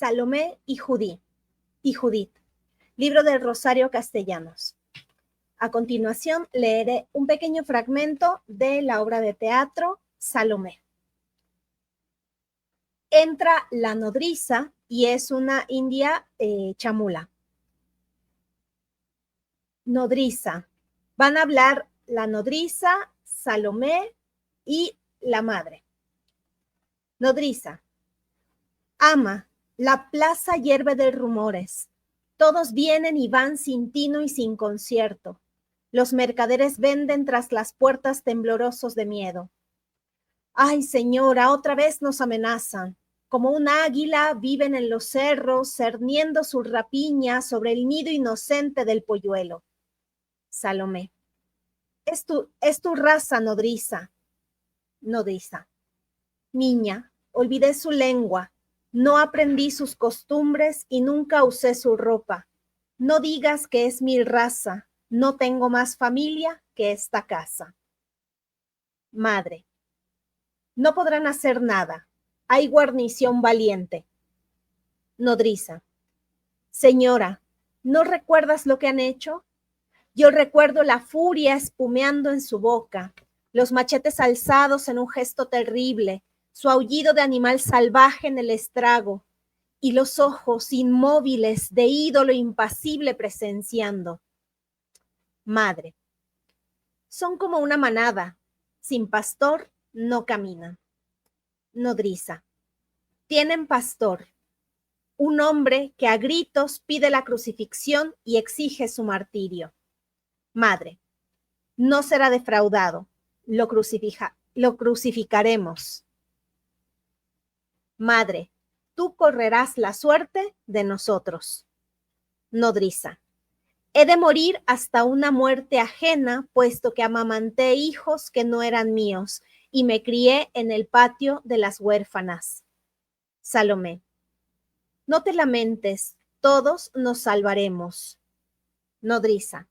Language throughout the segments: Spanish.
Salomé y Judith, libro del Rosario Castellanos. A continuación, leeré un pequeño fragmento de la obra de teatro Salomé. Entra la nodriza y es una india chamula. Nodriza. Van a hablar la nodriza, Salomé y la madre. Nodriza. Ama, la plaza hierve de rumores. Todos vienen y van sin tino y sin concierto. Los mercaderes venden tras las puertas temblorosos de miedo. Ay, señora, otra vez nos amenazan. Como un águila viven en los cerros, cerniendo su rapiña sobre el nido inocente del polluelo. Salomé. Es tu raza, nodriza. Nodriza. Niña, olvidé su lengua. No aprendí sus costumbres y nunca usé su ropa. No digas que es mi raza. No tengo más familia que esta casa. Madre. No podrán hacer nada. Hay guarnición valiente. Nodriza. Señora, ¿no recuerdas lo que han hecho? Yo recuerdo la furia espumeando en su boca, los machetes alzados en un gesto terrible, su aullido de animal salvaje en el estrago, y los ojos inmóviles de ídolo impasible presenciando. Madre. Son como una manada. Sin pastor no caminan. Nodriza. Tienen pastor. Un hombre que a gritos pide la crucifixión y exige su martirio. Madre. No será defraudado. Lo crucificaremos. Madre. Tú correrás la suerte de nosotros. Nodriza. He de morir hasta una muerte ajena, puesto que amamanté hijos que no eran míos y me crié en el patio de las huérfanas. Salomé. No te lamentes, todos nos salvaremos. Nodriza.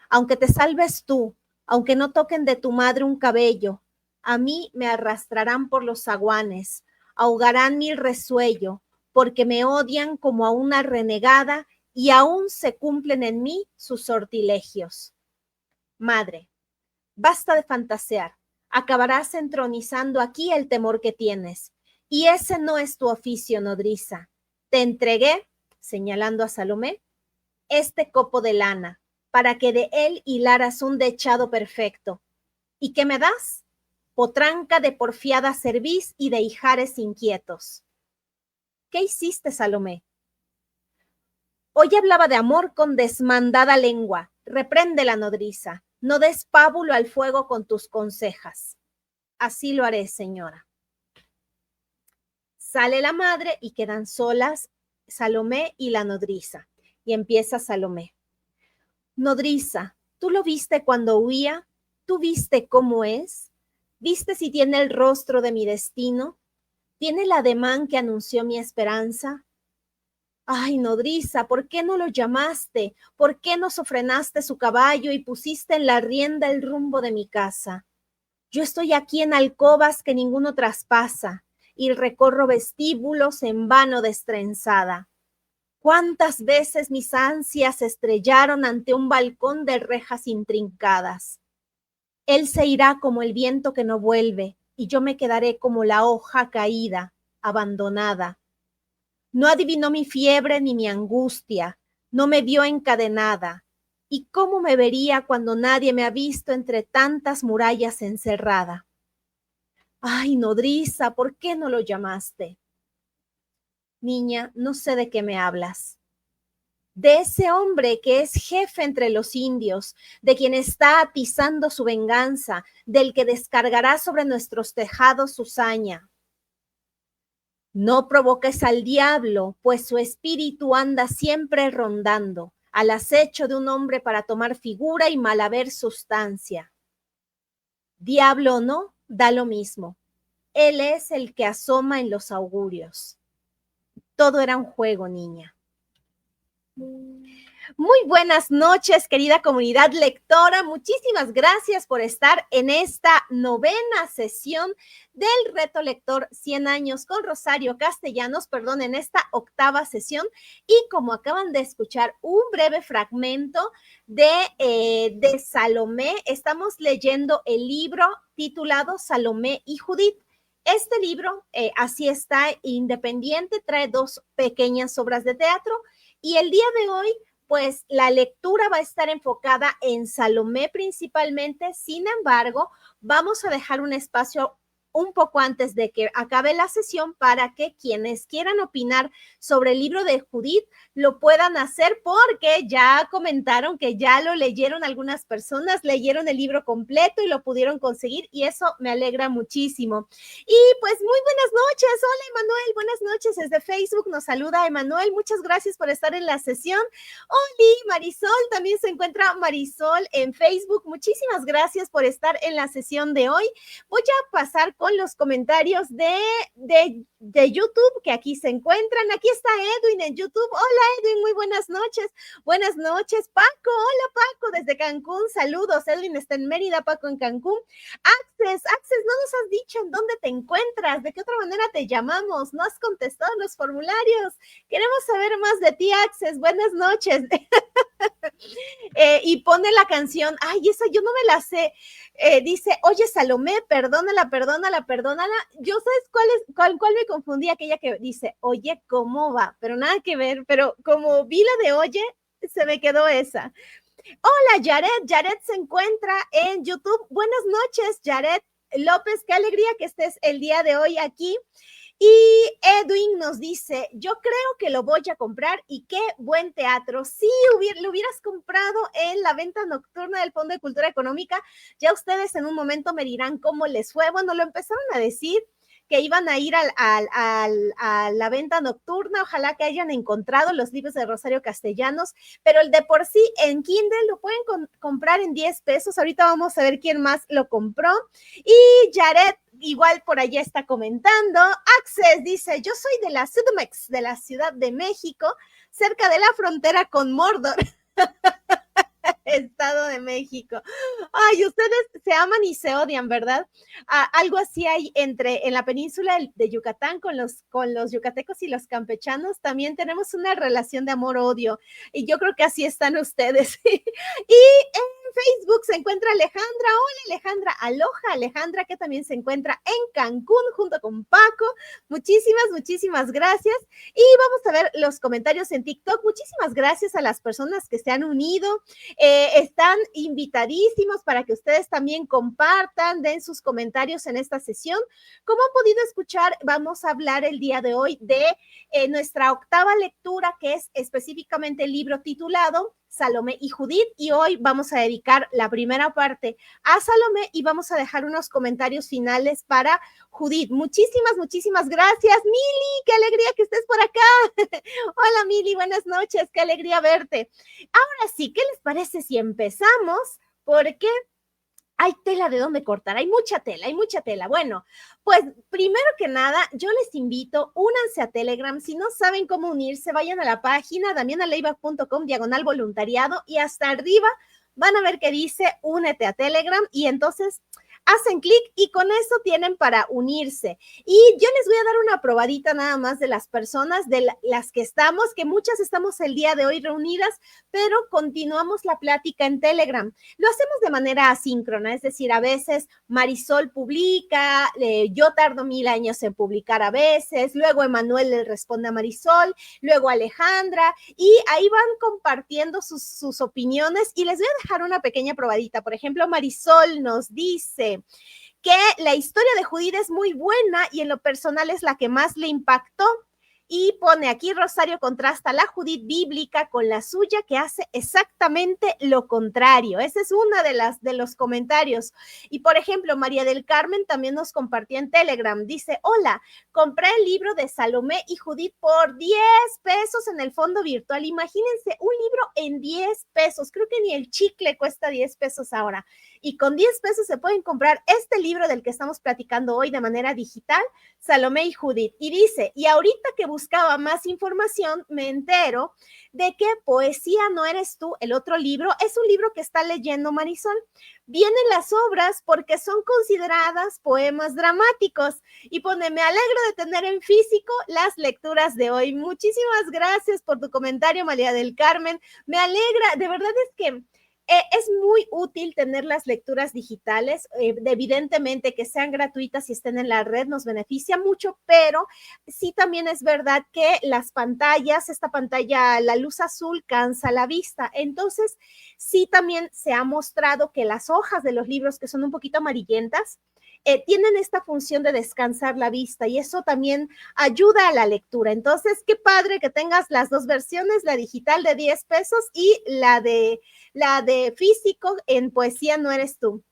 Aunque te salves tú, aunque no toquen de tu madre un cabello, a mí me arrastrarán por los zaguanes, ahogarán mi resuello, porque me odian como a una renegada y aún se cumplen en mí sus sortilegios. Madre, basta de fantasear, acabarás entronizando aquí el temor que tienes, y ese no es tu oficio, nodriza. Te entregué, señalando a Salomé, este copo de lana, para que de él hilaras un dechado perfecto. ¿Y qué me das? Potranca de porfiada cerviz y de ijares inquietos. ¿Qué hiciste, Salomé? Hoy hablaba de amor con desmandada lengua. Reprende la nodriza. No des pábulo al fuego con tus consejas. Así lo haré, señora. Sale la madre y quedan solas Salomé y la nodriza. Y empieza Salomé. Nodriza, ¿tú lo viste cuando huía? ¿Tú viste cómo es? ¿Viste si tiene el rostro de mi destino? ¿Tiene el ademán que anunció mi esperanza? Ay, nodriza, ¿por qué no lo llamaste? ¿Por qué no sofrenaste su caballo y pusiste en la rienda el rumbo de mi casa? Yo estoy aquí en alcobas que ninguno traspasa y recorro vestíbulos en vano destrenzada. ¿Cuántas veces mis ansias se estrellaron ante un balcón de rejas intrincadas? Él se irá como el viento que no vuelve y yo me quedaré como la hoja caída, abandonada. No adivinó mi fiebre ni mi angustia, no me vio encadenada. ¿Y cómo me vería cuando nadie me ha visto entre tantas murallas encerrada? Ay, nodriza, ¿por qué no lo llamaste? Niña, no sé de qué me hablas. De ese hombre que es jefe entre los indios, de quien está atizando su venganza, del que descargará sobre nuestros tejados su saña. No provoques al diablo, pues su espíritu anda siempre rondando, al acecho de un hombre para tomar figura y mal haber sustancia. Diablo o no, da lo mismo. Él es el que asoma en los augurios. Todo era un juego, niña. Muy buenas noches, querida comunidad lectora. Muchísimas gracias por estar en esta novena sesión del Reto Lector 100 años con Rosario Castellanos, en esta octava sesión. Y como acaban de escuchar un breve fragmento de Salomé, estamos leyendo el libro titulado Salomé y Judith. Este libro, así está, independiente, trae 2 pequeñas obras de teatro y el día de hoy pues la lectura va a estar enfocada en Salomé principalmente. Sin embargo, vamos a dejar un espacio un poco antes de que acabe la sesión para que quienes quieran opinar sobre el libro de Judith lo puedan hacer, porque ya comentaron que ya lo leyeron algunas personas, leyeron el libro completo y lo pudieron conseguir, y eso me alegra muchísimo. Y pues muy buenas noches. Hola, Emanuel, buenas noches. Desde Facebook nos saluda Emanuel. Muchas gracias por estar en la sesión. Oli, Marisol, también se encuentra Marisol en Facebook. Muchísimas gracias por estar en la sesión de hoy. Voy a pasar con los comentarios de YouTube, que aquí se encuentran. Aquí está Edwin en YouTube. Hola, Edwin, muy buenas noches. Buenas noches, Paco. Hola, Paco, desde Cancún. Saludos. Edwin está en Mérida, Paco en Cancún. Access, no nos has dicho en dónde te encuentras, de qué otra manera te llamamos, no has contestado los formularios. Queremos saber más de ti, Access. Buenas noches. Y pone la canción, ay, esa yo no me la sé. Dice, oye, Salomé, perdónala. Yo sabes cuál me confundí, aquella que dice, oye, ¿cómo va? Pero nada que ver, pero como vi la de oye, se me quedó esa. Hola, Jared se encuentra en YouTube. Buenas noches, Jared López, qué alegría que estés el día de hoy aquí. Y Edwin nos dice, yo creo que lo voy a comprar y qué buen teatro. Sí, lo hubieras comprado en la venta nocturna del Fondo de Cultura Económica. Ya ustedes en un momento me dirán cómo les fue. Bueno, lo empezaron a decir que iban a ir a la venta nocturna. Ojalá que hayan encontrado los libros de Rosario Castellanos, pero el de por sí en Kindle lo pueden comprar en 10 pesos. Ahorita vamos a ver quién más lo compró. Y Jared igual por allá está comentando. Access dice, yo soy de la CDMX, de la Ciudad de México, cerca de la frontera con Mordor. Estado de México. Ay, ustedes se aman y se odian, ¿verdad? Algo así hay en la península de Yucatán con los yucatecos y los campechanos. También tenemos una relación de amor-odio, y yo creo que así están ustedes. Y en Facebook se encuentra Alejandra. Hola, Alejandra. Aloha, Alejandra, que también se encuentra en Cancún junto con Paco. Muchísimas gracias. Y vamos a ver los comentarios en TikTok. Muchísimas gracias a las personas que se han unido. Están invitadísimos para que ustedes también compartan, den sus comentarios en esta sesión. Como han podido escuchar, vamos a hablar el día de hoy de nuestra octava lectura, que es específicamente el libro titulado Salomé y Judith, y hoy vamos a dedicar la primera parte a Salomé y vamos a dejar unos comentarios finales para Judith. Muchísimas gracias, Mili, qué alegría que estés por acá. Hola, Mili, buenas noches, qué alegría verte. Ahora sí, ¿qué les parece si empezamos? Porque hay tela de dónde cortar, hay mucha tela. Bueno, pues primero que nada, yo les invito, únanse a Telegram. Si no saben cómo unirse, vayan a la página damianaleiva.com/voluntariado y hasta arriba van a ver que dice únete a Telegram, y entonces hacen clic y con eso tienen para unirse. Y yo les voy a dar una probadita nada más de las personas, de las que estamos, que muchas estamos el día de hoy reunidas, pero continuamos la plática en Telegram. Lo hacemos de manera asíncrona, es decir, a veces Marisol publica, yo tardo 1000 años en publicar a veces, luego Emanuel le responde a Marisol, luego Alejandra, y ahí van compartiendo sus opiniones, y les voy a dejar una pequeña probadita. Por ejemplo, Marisol nos dice que la historia de Judith es muy buena y en lo personal es la que más le impactó. Y pone aquí, Rosario contrasta la Judith bíblica con la suya, que hace exactamente lo contrario. Esa es una de los comentarios. Y por ejemplo, María del Carmen también nos compartió en Telegram. Dice, hola, compré el libro de Salomé y Judith por 10 pesos en el fondo virtual. Imagínense, un libro en 10 pesos. Creo que ni el chicle cuesta 10 pesos ahora. Y con 10 pesos se pueden comprar este libro del que estamos platicando hoy de manera digital, Salomé y Judith. Y dice, y ahorita que busco buscaba más información, me entero de que Poesía no eres tú, el otro libro, es un libro que está leyendo Marisol. Vienen las obras porque son consideradas poemas dramáticos y pone, me alegro de tener en físico las lecturas de hoy. Muchísimas gracias por tu comentario, María del Carmen. Me alegra, de verdad es que es muy útil tener las lecturas digitales, evidentemente que sean gratuitas y estén en la red nos beneficia mucho, pero sí también es verdad que las pantallas, esta pantalla, la luz azul cansa la vista, entonces sí también se ha mostrado que las hojas de los libros que son un poquito amarillentas, tienen esta función de descansar la vista y eso también ayuda a la lectura. Entonces, qué padre que tengas las dos versiones, la digital de 10 pesos y la de físico en Poesía no eres tú.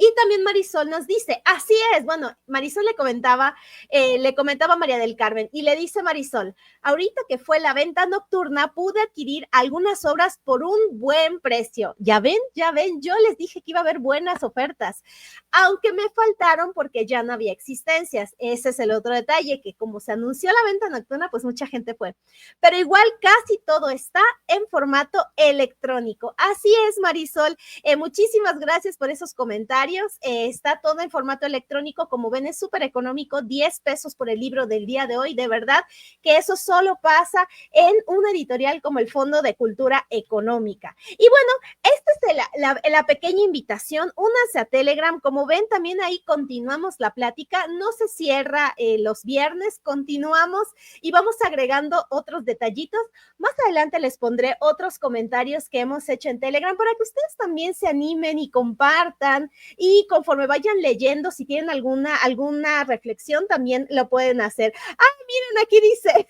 Y también Marisol nos dice, así es, bueno, Marisol le comentaba a María del Carmen y le dice Marisol, ahorita que fue la venta nocturna pude adquirir algunas obras por un buen precio. Ya ven, yo les dije que iba a haber buenas ofertas, aunque me faltaron porque ya no había existencias. Ese es el otro detalle, que como se anunció la venta nocturna, pues mucha gente fue. Pero igual casi todo está en formato electrónico. Así es, Marisol. Muchísimas gracias por esos comentarios. Está todo en formato electrónico, como ven es súper económico, 10 pesos por el libro del día de hoy, de verdad que eso solo pasa en una editorial como el Fondo de Cultura Económica. Y bueno, esta es la pequeña invitación, únanse a Telegram, como ven también ahí continuamos la plática, no se cierra los viernes, continuamos y vamos agregando otros detallitos. Más adelante les pondré otros comentarios que hemos hecho en Telegram para que ustedes también se animen y compartan y conforme vayan leyendo, si tienen alguna reflexión, también lo pueden hacer. ¡Ay, miren, aquí dice!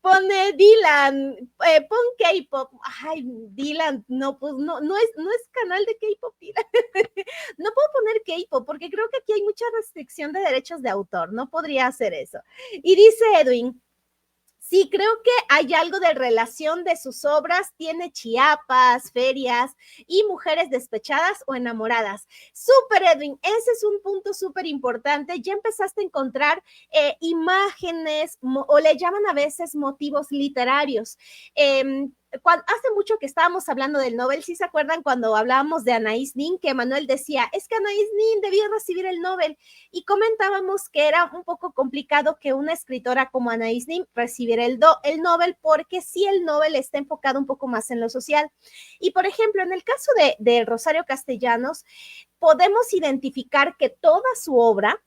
Pone Dylan, pon K-pop. Ay, Dylan, no, pues no es canal de K-pop, Dylan. No puedo poner K-pop porque creo que aquí hay mucha restricción de derechos de autor. No podría hacer eso. Y dice Edwin, sí, creo que hay algo de relación de sus obras, tiene Chiapas, ferias y mujeres despechadas o enamoradas. Súper, Edwin, ese es un punto súper importante. Ya empezaste a encontrar imágenes o le llaman a veces motivos literarios. Hace mucho que estábamos hablando del Nobel, ¿sí se acuerdan cuando hablábamos de Anaïs Nin, que Manuel decía, es que Anaïs Nin debía recibir el Nobel? Y comentábamos que era un poco complicado que una escritora como Anaïs Nin recibiera el Nobel, porque sí el Nobel está enfocado un poco más en lo social. Y por ejemplo, en el caso de Rosario Castellanos, podemos identificar que toda su obra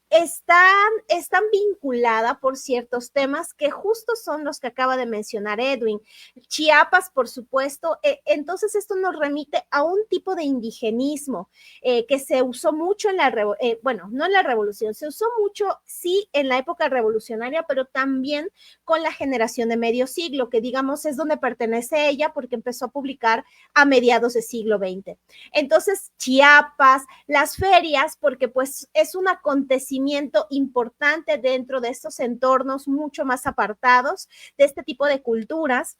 están vinculada por ciertos temas que justo son los que acaba de mencionar Edwin. Chiapas, por supuesto, entonces esto nos remite a un tipo de indigenismo que se usó mucho en bueno, no en la revolución, se usó mucho, sí, en la época revolucionaria, pero también con la generación de medio siglo, que digamos es donde pertenece ella porque empezó a publicar a mediados del siglo XX. Entonces, Chiapas, las ferias, porque pues es un acontecimiento importante dentro de estos entornos mucho más apartados de este tipo de culturas.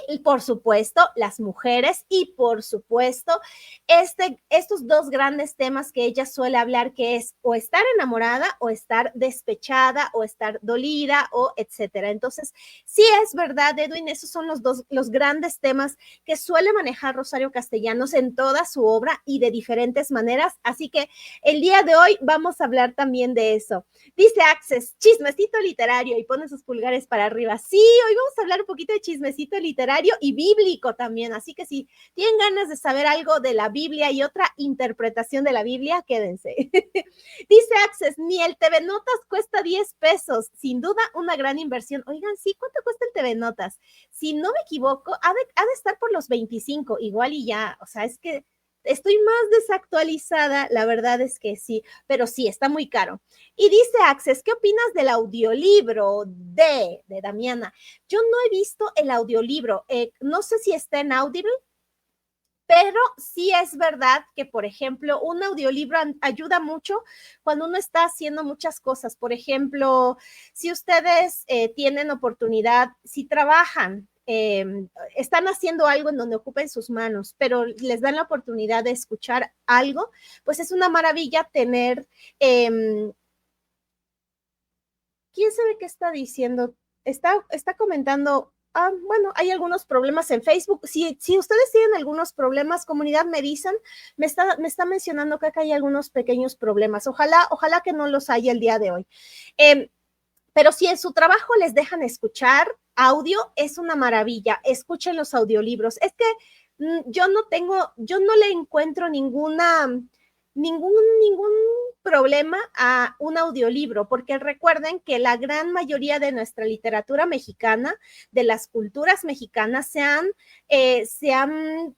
Y por supuesto, las mujeres y por supuesto, estos dos grandes temas que ella suele hablar, que es o estar enamorada o estar despechada o estar dolida o etcétera. Entonces, sí es verdad, Edwin, esos son los grandes temas que suele manejar Rosario Castellanos en toda su obra y de diferentes maneras. Así que el día de hoy vamos a hablar también de eso. Dice Access, chismecito literario y pone sus pulgares para arriba. Sí, hoy vamos a hablar un poquito de chismecito literario y bíblico también, así que si tienen ganas de saber algo de la Biblia y otra interpretación de la Biblia, quédense. Dice Access, ni el TV Notas cuesta 10 pesos, sin duda una gran inversión. Oigan, sí, ¿cuánto cuesta el TV Notas? Si no me equivoco, ha de estar por los 25, igual y ya, o sea, es que estoy más desactualizada, la verdad es que sí, pero sí, está muy caro. Y dice Access, ¿qué opinas del audiolibro de Damiana? Yo no he visto el audiolibro, no sé si está en Audible, pero sí es verdad que, por ejemplo, un audiolibro ayuda mucho cuando uno está haciendo muchas cosas. Por ejemplo, si ustedes tienen oportunidad, si trabajan, están haciendo algo en donde ocupen sus manos, pero les dan la oportunidad de escuchar algo, pues es una maravilla tener ¿quién sabe qué está diciendo? Está comentando, bueno, hay algunos problemas en Facebook. Si ustedes tienen algunos problemas, comunidad, me dicen, me está mencionando que acá hay algunos pequeños problemas. Ojalá que no los haya el día de hoy. Pero si en su trabajo les dejan escuchar audio, es una maravilla. Escuchen los audiolibros. Es que yo no le encuentro ningún problema a un audiolibro, porque recuerden que la gran mayoría de nuestra literatura mexicana, de las culturas mexicanas, se han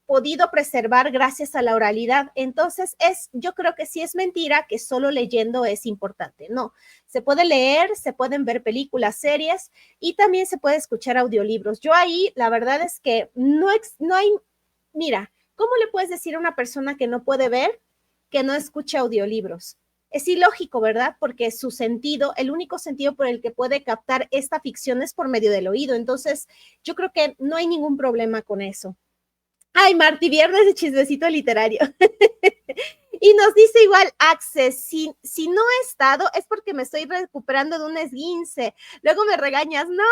podido preservar gracias a la oralidad. Entonces, yo creo que sí es mentira que solo leyendo es importante. No, se puede leer, se pueden ver películas, series y también se puede escuchar audiolibros. Yo ahí, la verdad es que no hay, mira, ¿cómo le puedes decir a una persona que no puede ver que no escuche audiolibros? Es ilógico, ¿verdad? Porque su sentido, el único sentido por el que puede captar esta ficción es por medio del oído. Entonces, yo creo que no hay ningún problema con eso. Ay, Marti, viernes de chismecito literario. Y nos dice igual Access, si no he estado es porque me estoy recuperando de un esguince. Luego me regañas. No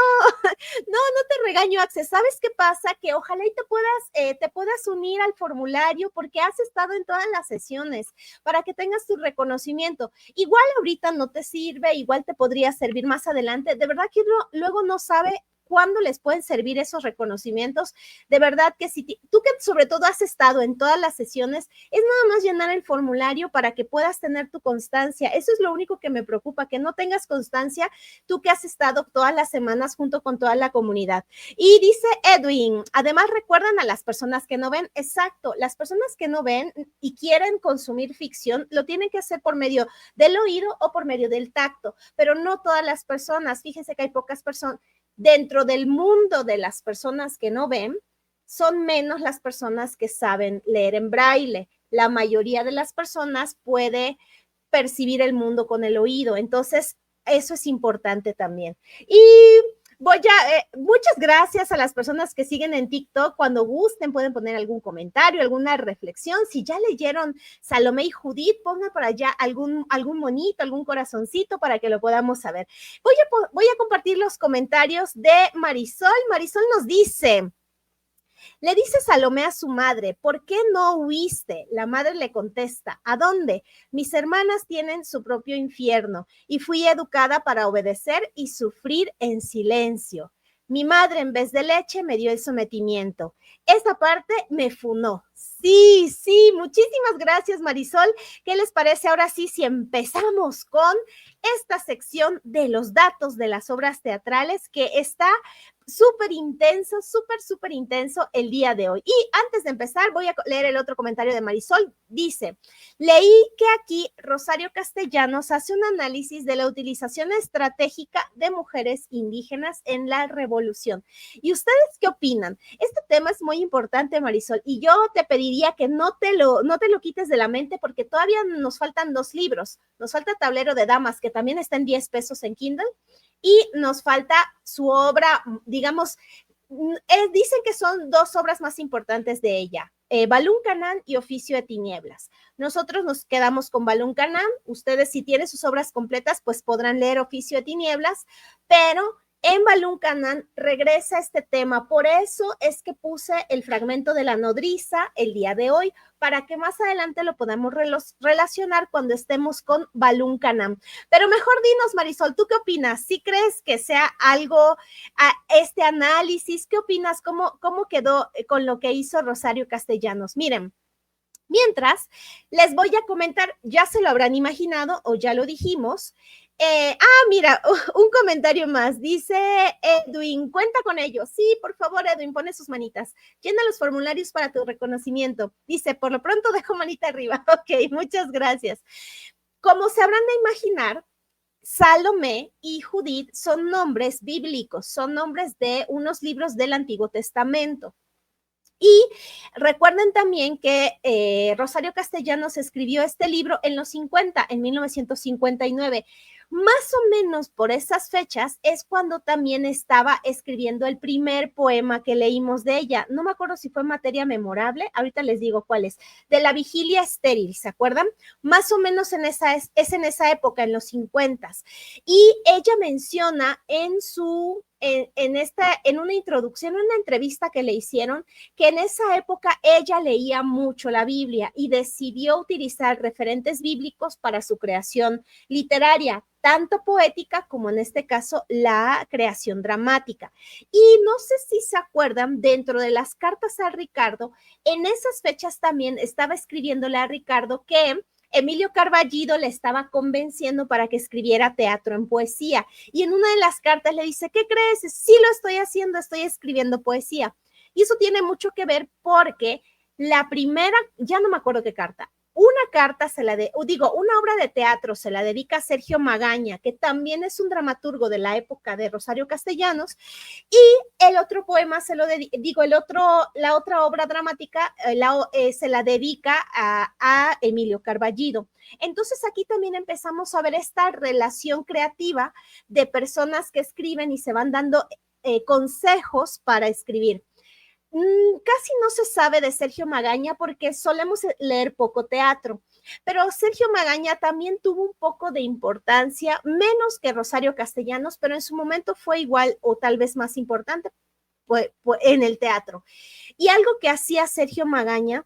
te regaño, Access. ¿Sabes qué pasa? Que ojalá y te puedas unir al formulario porque has estado en todas las sesiones para que tengas tu reconocimiento. Igual ahorita no te sirve, igual te podría servir más adelante. De verdad que luego no sabe cuándo les pueden servir esos reconocimientos. De verdad que si tú que sobre todo has estado en todas las sesiones, es nada más llenar el formulario para que puedas tener tu constancia. Eso es lo único que me preocupa, que no tengas constancia tú que has estado todas las semanas junto con toda la comunidad. Y dice Edwin, además recuerdan a las personas que no ven. Exacto, las personas que no ven y quieren consumir ficción lo tienen que hacer por medio del oído o por medio del tacto, pero no todas las personas. Fíjense que hay pocas personas. Dentro del mundo de las personas que no ven, son menos las personas que saben leer en braille. La mayoría de las personas puede percibir el mundo con el oído. Entonces, eso es importante también. Y muchas gracias a las personas que siguen en TikTok. Cuando gusten pueden poner algún comentario, alguna reflexión. Si ya leyeron Salomé y Judith, pongan por allá algún monito, algún corazoncito para que lo podamos saber. Voy a compartir los comentarios de Marisol. Marisol nos dice: le dice Salomé a su madre, ¿por qué no huiste? La madre le contesta, ¿a dónde? Mis hermanas tienen su propio infierno y fui educada para obedecer y sufrir en silencio. Mi madre en vez de leche me dio el sometimiento. Esa parte me funó. Sí, muchísimas gracias, Marisol. ¿Qué les parece ahora sí si empezamos con esta sección de los datos de las obras teatrales que está súper intenso el día de hoy? Y antes de empezar, voy a leer el otro comentario de Marisol. Dice, leí que aquí Rosario Castellanos hace un análisis de la utilización estratégica de mujeres indígenas en la revolución. ¿Y ustedes qué opinan? Este tema es muy importante, Marisol, y yo te pediría que no te lo quites de la mente porque todavía nos faltan 2 libros. Nos falta Tablero de Damas, que también está en 10 pesos en Kindle, y nos falta su obra, digamos, dicen que son 2 obras más importantes de ella, Balún Canán y Oficio de Tinieblas. Nosotros nos quedamos con Balún Canán. Ustedes, si tienen sus obras completas, pues podrán leer Oficio de Tinieblas, pero en Balún Canán regresa este tema. Por eso es que puse el fragmento de la nodriza el día de hoy, para que más adelante lo podamos relacionar cuando estemos con Balún Canán. Pero mejor dinos, Marisol, ¿tú qué opinas? ¿Sí crees que sea algo este análisis? ¿Qué opinas? ¿Cómo quedó con lo que hizo Rosario Castellanos? Miren, mientras les voy a comentar, ya se lo habrán imaginado o ya lo dijimos. Mira, un comentario más. Dice Edwin, cuenta con ellos. Sí, por favor, Edwin, pone sus manitas. Llena los formularios para tu reconocimiento. Dice, por lo pronto dejo manita arriba. Ok, muchas gracias. Como se habrán de imaginar, Salomé y Judith son nombres bíblicos, son nombres de unos libros del Antiguo Testamento. Y recuerden también que Rosario Castellanos escribió este libro en los 50, en 1959. Más o menos por esas fechas es cuando también estaba escribiendo el primer poema que leímos de ella. No me acuerdo si fue Materia Memorable, ahorita les digo cuál es. De la Vigilia Estéril, ¿se acuerdan? Más o menos en es en esa época, en los 50. Y ella menciona en una introducción, en una entrevista que le hicieron, que en esa época ella leía mucho la Biblia y decidió utilizar referentes bíblicos para su creación literaria, tanto poética como en este caso la creación dramática. Y no sé si se acuerdan, dentro de las cartas a Ricardo, en esas fechas también estaba escribiéndole a Ricardo que Emilio Carballido le estaba convenciendo para que escribiera teatro en poesía. Y en una de las cartas le dice, ¿qué crees? Sí lo estoy haciendo, estoy escribiendo poesía. Y eso tiene mucho que ver porque la primera, ya no me acuerdo qué carta, una carta una obra de teatro se la dedica a Sergio Magaña, que también es un dramaturgo de la época de Rosario Castellanos, y el otro poema la otra obra dramática se la dedica a Emilio Carballido. Entonces aquí también empezamos a ver esta relación creativa de personas que escriben y se van dando consejos para escribir. Casi no se sabe de Sergio Magaña porque solemos leer poco teatro, pero Sergio Magaña también tuvo un poco de importancia, menos que Rosario Castellanos, pero en su momento fue igual o tal vez más importante en el teatro. Y algo que hacía Sergio Magaña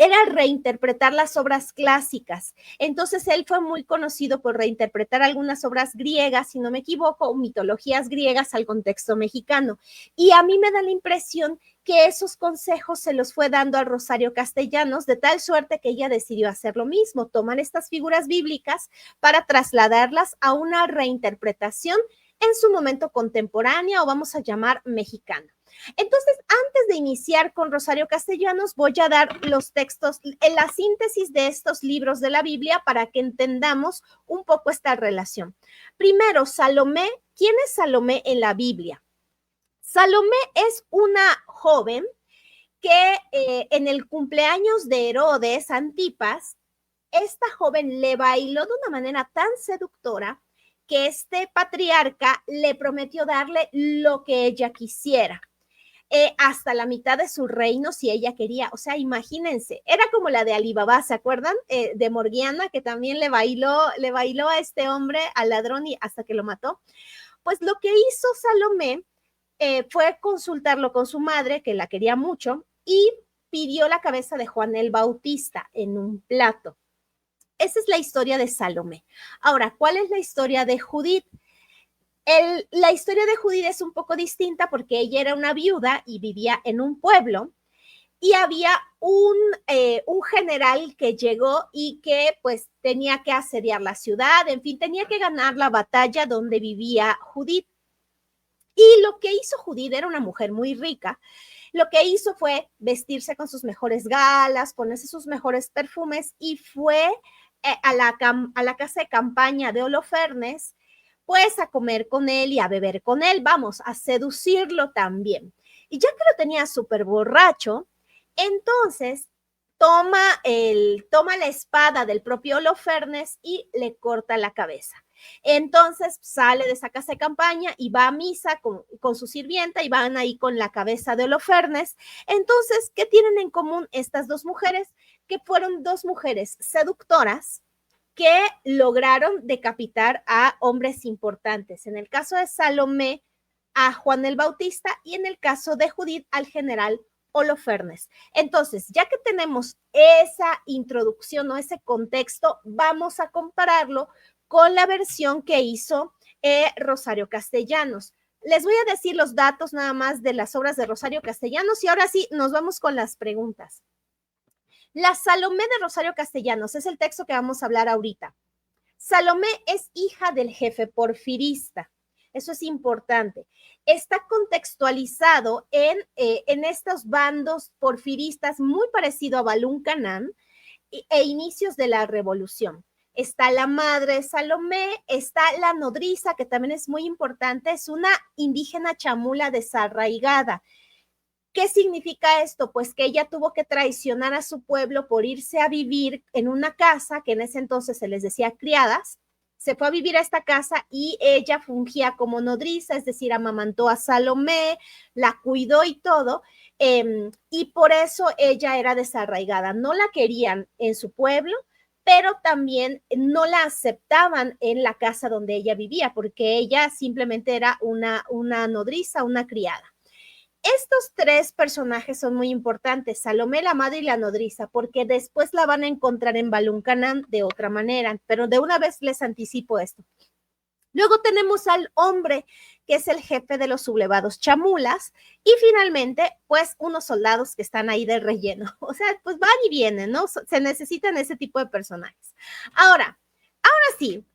era reinterpretar las obras clásicas. Entonces él fue muy conocido por reinterpretar algunas obras griegas, si no me equivoco, o mitologías griegas al contexto mexicano. Y a mí me da la impresión que esos consejos se los fue dando a Rosario Castellanos, de tal suerte que ella decidió hacer lo mismo, tomar estas figuras bíblicas para trasladarlas a una reinterpretación en su momento contemporánea o vamos a llamar mexicana. Entonces, antes de iniciar con Rosario Castellanos, voy a dar los textos, la síntesis de estos libros de la Biblia para que entendamos un poco esta relación. Primero, Salomé. ¿Quién es Salomé en la Biblia? Salomé es una joven que en el cumpleaños de Herodes Antipas, esta joven le bailó de una manera tan seductora que este patriarca le prometió darle lo que ella quisiera. Hasta la mitad de su reino si ella quería. O sea, imagínense, era como la de Alibaba, ¿se acuerdan? De Morgiana, que también le bailó a este hombre, al ladrón, y hasta que lo mató. Pues lo que hizo Salomé fue consultarlo con su madre, que la quería mucho, y pidió la cabeza de Juan el Bautista en un plato. Esa es la historia de Salomé. Ahora, ¿cuál es la historia de Judith? La historia de Judith es un poco distinta porque ella era una viuda y vivía en un pueblo y había un general que llegó y que pues tenía que asediar la ciudad, en fin, tenía que ganar la batalla donde vivía Judith. Y lo que hizo Judith, era una mujer muy rica, lo que hizo fue vestirse con sus mejores galas, ponerse sus mejores perfumes y fue a la casa de campaña de Holofernes, pues a comer con él y a beber con él, vamos, a seducirlo también. Y ya que lo tenía súper borracho, entonces toma la espada del propio Holofernes y le corta la cabeza. Entonces sale de esa casa de campaña y va a misa con su sirvienta y van ahí con la cabeza de Holofernes. Entonces, ¿qué tienen en común estas dos mujeres? Que fueron dos mujeres seductoras que lograron decapitar a hombres importantes. En el caso de Salomé, a Juan el Bautista, y en el caso de Judith, al general Holofernes. Entonces, ya que tenemos esa introducción o ese contexto, vamos a compararlo con la versión que hizo Rosario Castellanos. Les voy a decir los datos nada más de las obras de Rosario Castellanos y ahora sí nos vamos con las preguntas. La Salomé de Rosario Castellanos es el texto que vamos a hablar ahorita. Salomé es hija del jefe porfirista. Eso es importante. Está contextualizado en estos bandos porfiristas muy parecido a Balún Canán e inicios de la revolución. Está la madre de Salomé, está la nodriza, que también es muy importante, es una indígena chamula desarraigada. ¿Qué significa esto? Pues que ella tuvo que traicionar a su pueblo por irse a vivir en una casa que en ese entonces se les decía criadas, se fue a vivir a esta casa y ella fungía como nodriza, es decir, amamantó a Salomé, la cuidó y todo, y por eso ella era desarraigada. No la querían en su pueblo, pero también no la aceptaban en la casa donde ella vivía, porque ella simplemente era una nodriza, una criada. Estos tres personajes son muy importantes, Salomé, la madre y la nodriza, porque después la van a encontrar en Balún Canán de otra manera, pero de una vez les anticipo esto. Luego tenemos al hombre, que es el jefe de los sublevados chamulas, y finalmente, pues, unos soldados que están ahí de relleno. O sea, pues van y vienen, ¿no? Se necesitan ese tipo de personajes. Ahora sí,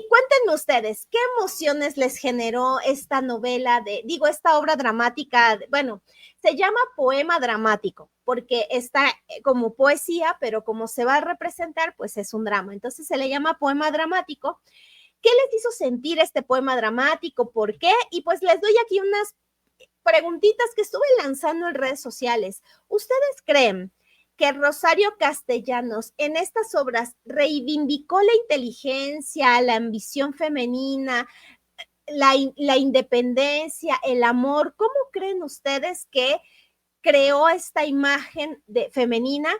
cuéntenme ustedes, ¿qué emociones les generó esta novela, esta obra dramática? Bueno, se llama poema dramático, porque está como poesía, pero como se va a representar, pues es un drama. Entonces se le llama poema dramático. ¿Qué les hizo sentir este poema dramático? ¿Por qué? Y pues les doy aquí unas preguntitas que estuve lanzando en redes sociales. ¿Ustedes creen que Rosario Castellanos en estas obras reivindicó la inteligencia, la ambición femenina, la independencia, el amor? ¿Cómo creen ustedes que creó esta imagen femenina?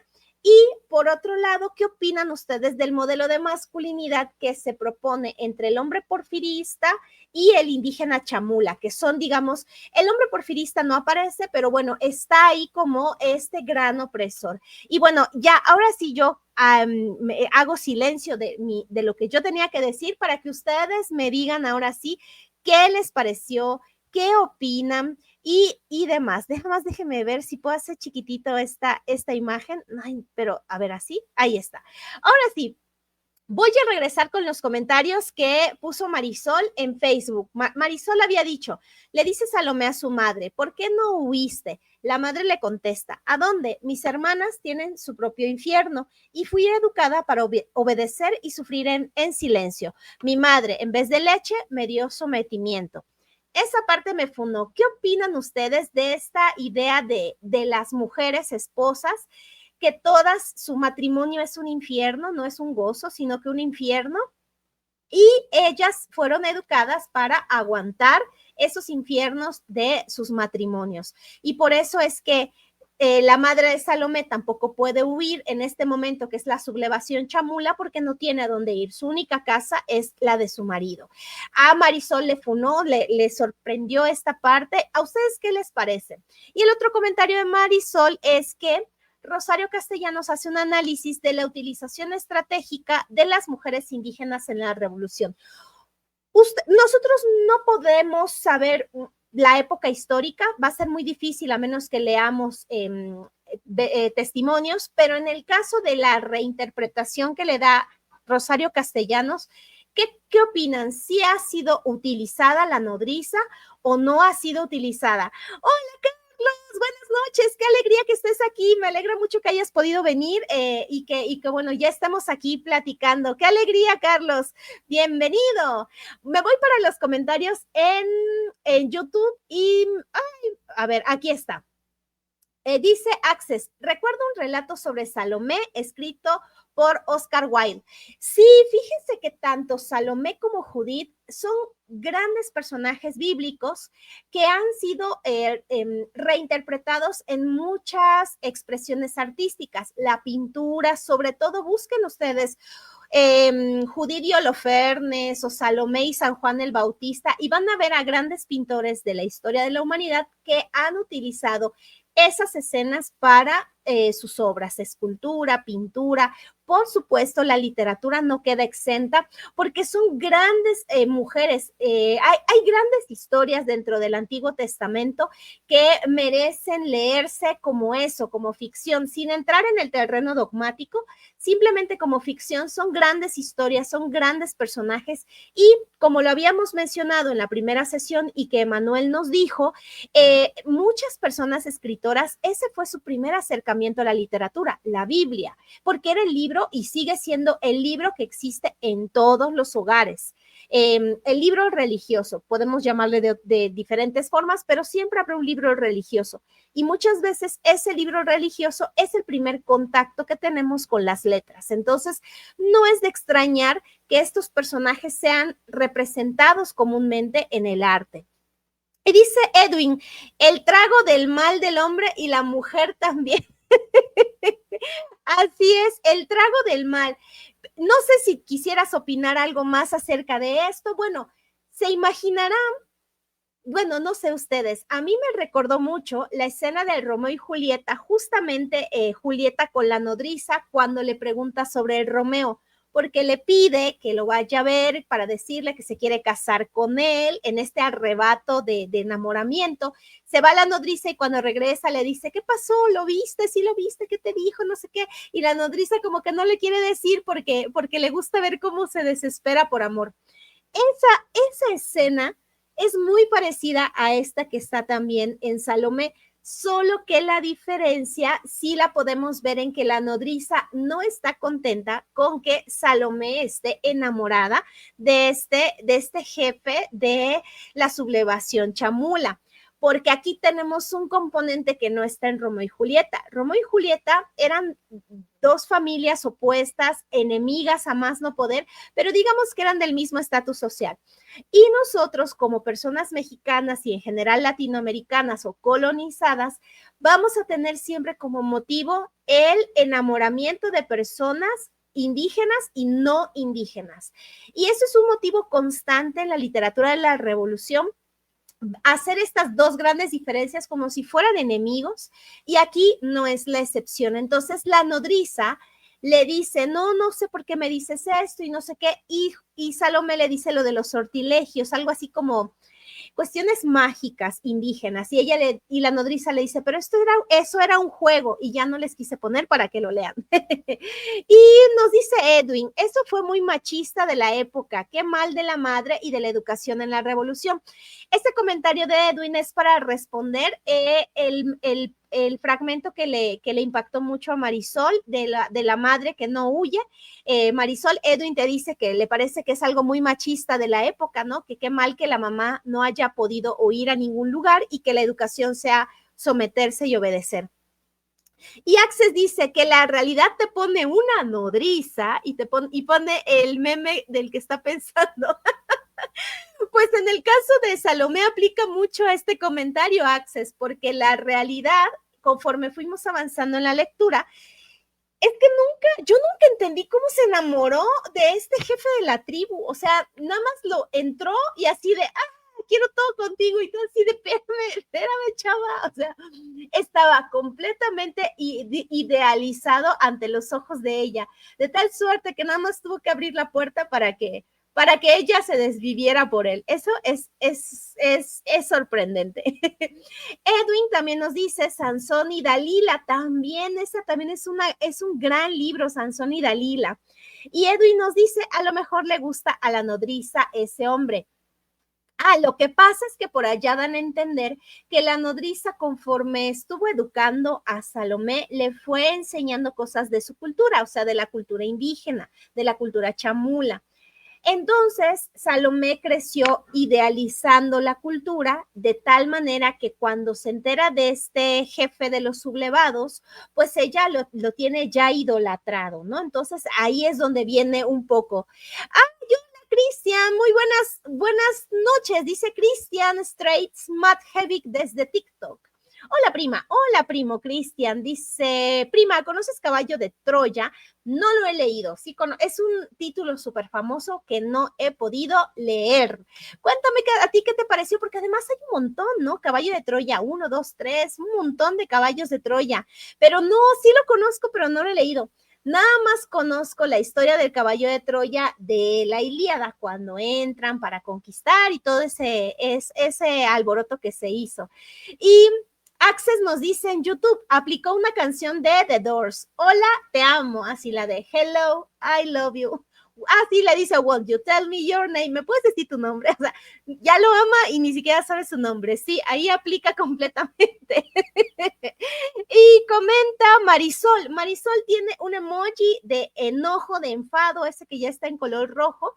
Y por otro lado, ¿qué opinan ustedes del modelo de masculinidad que se propone entre el hombre porfirista y el indígena chamula, que son, digamos, el hombre porfirista no aparece, pero bueno, está ahí como este gran opresor? Y bueno, ya ahora sí yo hago silencio de lo que yo tenía que decir para que ustedes me digan ahora sí qué les pareció, qué opinan y demás. Déjeme ver si puedo hacer chiquitito esta imagen. Ay, pero a ver, así, ahí está. Ahora sí, voy a regresar con los comentarios que puso Marisol en Facebook. Marisol había dicho, le dice Salomé a su madre, ¿por qué no huiste? La madre le contesta, ¿a dónde? Mis hermanas tienen su propio infierno y fui educada para obedecer y sufrir en silencio. Mi madre, en vez de leche, me dio sometimiento. Esa parte me fundó. ¿Qué opinan ustedes de esta idea de las mujeres esposas, que todas su matrimonio es un infierno, no es un gozo, sino que un infierno? Y ellas fueron educadas para aguantar esos infiernos de sus matrimonios. Y por eso es que la madre de Salomé tampoco puede huir en este momento, que es la sublevación chamula, porque no tiene a dónde ir. Su única casa es la de su marido. A Marisol le funó, le sorprendió esta parte. ¿A ustedes qué les parece? Y el otro comentario de Marisol es que Rosario Castellanos hace un análisis de la utilización estratégica de las mujeres indígenas en la revolución. Nosotros no podemos saber la época histórica, va a ser muy difícil a menos que leamos testimonios, pero en el caso de la reinterpretación que le da Rosario Castellanos, ¿qué opinan? ¿Si ha sido utilizada la nodriza o no ha sido utilizada? Hola, Carlos, buenas noches, qué alegría que estés aquí, me alegra mucho que hayas podido venir y que bueno, ya estamos aquí platicando. Qué alegría, Carlos, bienvenido. Me voy para los comentarios en YouTube y, a ver, aquí está. Dice Access, recuerdo un relato sobre Salomé escrito por Oscar Wilde. Sí, fíjense que tanto Salomé como Judith son grandes personajes bíblicos que han sido reinterpretados en muchas expresiones artísticas. La pintura, sobre todo, busquen ustedes Judith y Holofernes o Salomé y San Juan el Bautista y van a ver a grandes pintores de la historia de la humanidad que han utilizado esas escenas para sus obras, escultura, pintura. Por supuesto, la literatura no queda exenta porque son grandes mujeres. Hay grandes historias dentro del Antiguo Testamento que merecen leerse como eso, como ficción, sin entrar en el terreno dogmático, simplemente como ficción. Son grandes historias, son grandes personajes y como lo habíamos mencionado en la primera sesión y que Emanuel nos dijo, muchas personas escritoras, ese fue su primer acercamiento a la literatura, la Biblia, porque era el libro y sigue siendo el libro que existe en todos los hogares. el libro religioso, podemos llamarle de diferentes formas, pero siempre habrá un libro religioso. Y muchas veces ese libro religioso es el primer contacto que tenemos con las letras. Entonces, no es de extrañar que estos personajes sean representados comúnmente en el arte. Y dice Edwin, el trago del mal del hombre y la mujer también. Así es, el trago del mal. No sé si quisieras opinar algo más acerca de esto. Bueno, se imaginarán, bueno, no sé ustedes, a mí me recordó mucho la escena de Romeo y Julieta, justamente Julieta con la nodriza cuando le pregunta sobre el Romeo, porque le pide que lo vaya a ver para decirle que se quiere casar con él en este arrebato de enamoramiento. Se va la nodriza y cuando regresa le dice, ¿qué pasó? ¿Lo viste? ¿Sí lo viste? ¿Qué te dijo? No sé qué. Y la nodriza como que no le quiere decir porque le gusta ver cómo se desespera por amor. Esa escena es muy parecida a esta que está también en Salomé, solo que la diferencia sí la podemos ver en que la nodriza no está contenta con que Salomé esté enamorada de este jefe de la sublevación chamula, porque aquí tenemos un componente que no está en Romeo y Julieta. Romeo y Julieta eran dos familias opuestas, enemigas a más no poder, pero digamos que eran del mismo estatus social. Y nosotros, como personas mexicanas y en general latinoamericanas o colonizadas, vamos a tener siempre como motivo el enamoramiento de personas indígenas y no indígenas. Y eso es un motivo constante en la literatura de la revolución, hacer estas dos grandes diferencias como si fueran enemigos, y aquí no es la excepción. Entonces la nodriza le dice, no sé por qué me dices esto y no sé qué, y Salomé le dice lo de los sortilegios, algo así como cuestiones mágicas indígenas, y la nodriza le dice, pero eso era un juego, y ya no les quise poner para que lo lean. Y nos dice Edwin, eso fue muy machista de la época, qué mal de la madre y de la educación en la revolución. Este comentario de Edwin es para responder el fragmento que le impactó mucho a Marisol de la madre que no huye. Marisol, Edwin te dice que le parece que es algo muy machista de la época, ¿no? Que qué mal que la mamá no haya podido huir a ningún lugar y que la educación sea someterse y obedecer. Y Access dice que la realidad te pone una nodriza y pone el meme del que está pensando. Pues en el caso de Salomé aplica mucho a este comentario, Access, porque la realidad, conforme fuimos avanzando en la lectura, es que yo nunca entendí cómo se enamoró de este jefe de la tribu. O sea, nada más lo entró y así de, quiero todo contigo, y todo así de, espérame, chava. O sea, estaba completamente idealizado ante los ojos de ella, de tal suerte que nada más tuvo que abrir la puerta para que ella se desviviera por él. Eso es sorprendente. Edwin también nos dice Sansón y Dalila, también esa también es un gran libro, Sansón y Dalila. Y Edwin nos dice, a lo mejor le gusta a la nodriza ese hombre. Lo que pasa es que por allá dan a entender que la nodriza, conforme estuvo educando a Salomé, le fue enseñando cosas de su cultura, o sea, de la cultura indígena, de la cultura chamula. Entonces, Salomé creció idealizando la cultura de tal manera que cuando se entera de este jefe de los sublevados, pues ella lo tiene ya idolatrado, ¿no? Entonces, ahí es donde viene un poco. Cristian, muy buenas noches, dice Cristian Straits Matt Heavy desde TikTok. Hola prima, hola primo Cristian, dice, prima, ¿conoces Caballo de Troya? No lo he leído, sí, es un título súper famoso que no he podido leer. Cuéntame a ti qué te pareció, porque además hay un montón, ¿no? Caballo de Troya, 1, 2, 3, un montón de caballos de Troya, pero no, sí lo conozco, pero no lo he leído. Nada más conozco la historia del caballo de Troya de la Ilíada, cuando entran para conquistar y todo ese alboroto que se hizo. Y Access nos dice en YouTube, aplicó una canción de The Doors, hola, te amo, así la de Hello, I love you. Así le dice, won't you tell me your name? ¿Me puedes decir tu nombre? O sea, ya lo ama y ni siquiera sabe su nombre. Sí, ahí aplica completamente. Y comenta Marisol. Marisol tiene un emoji de enojo, de enfado, ese que ya está en color rojo.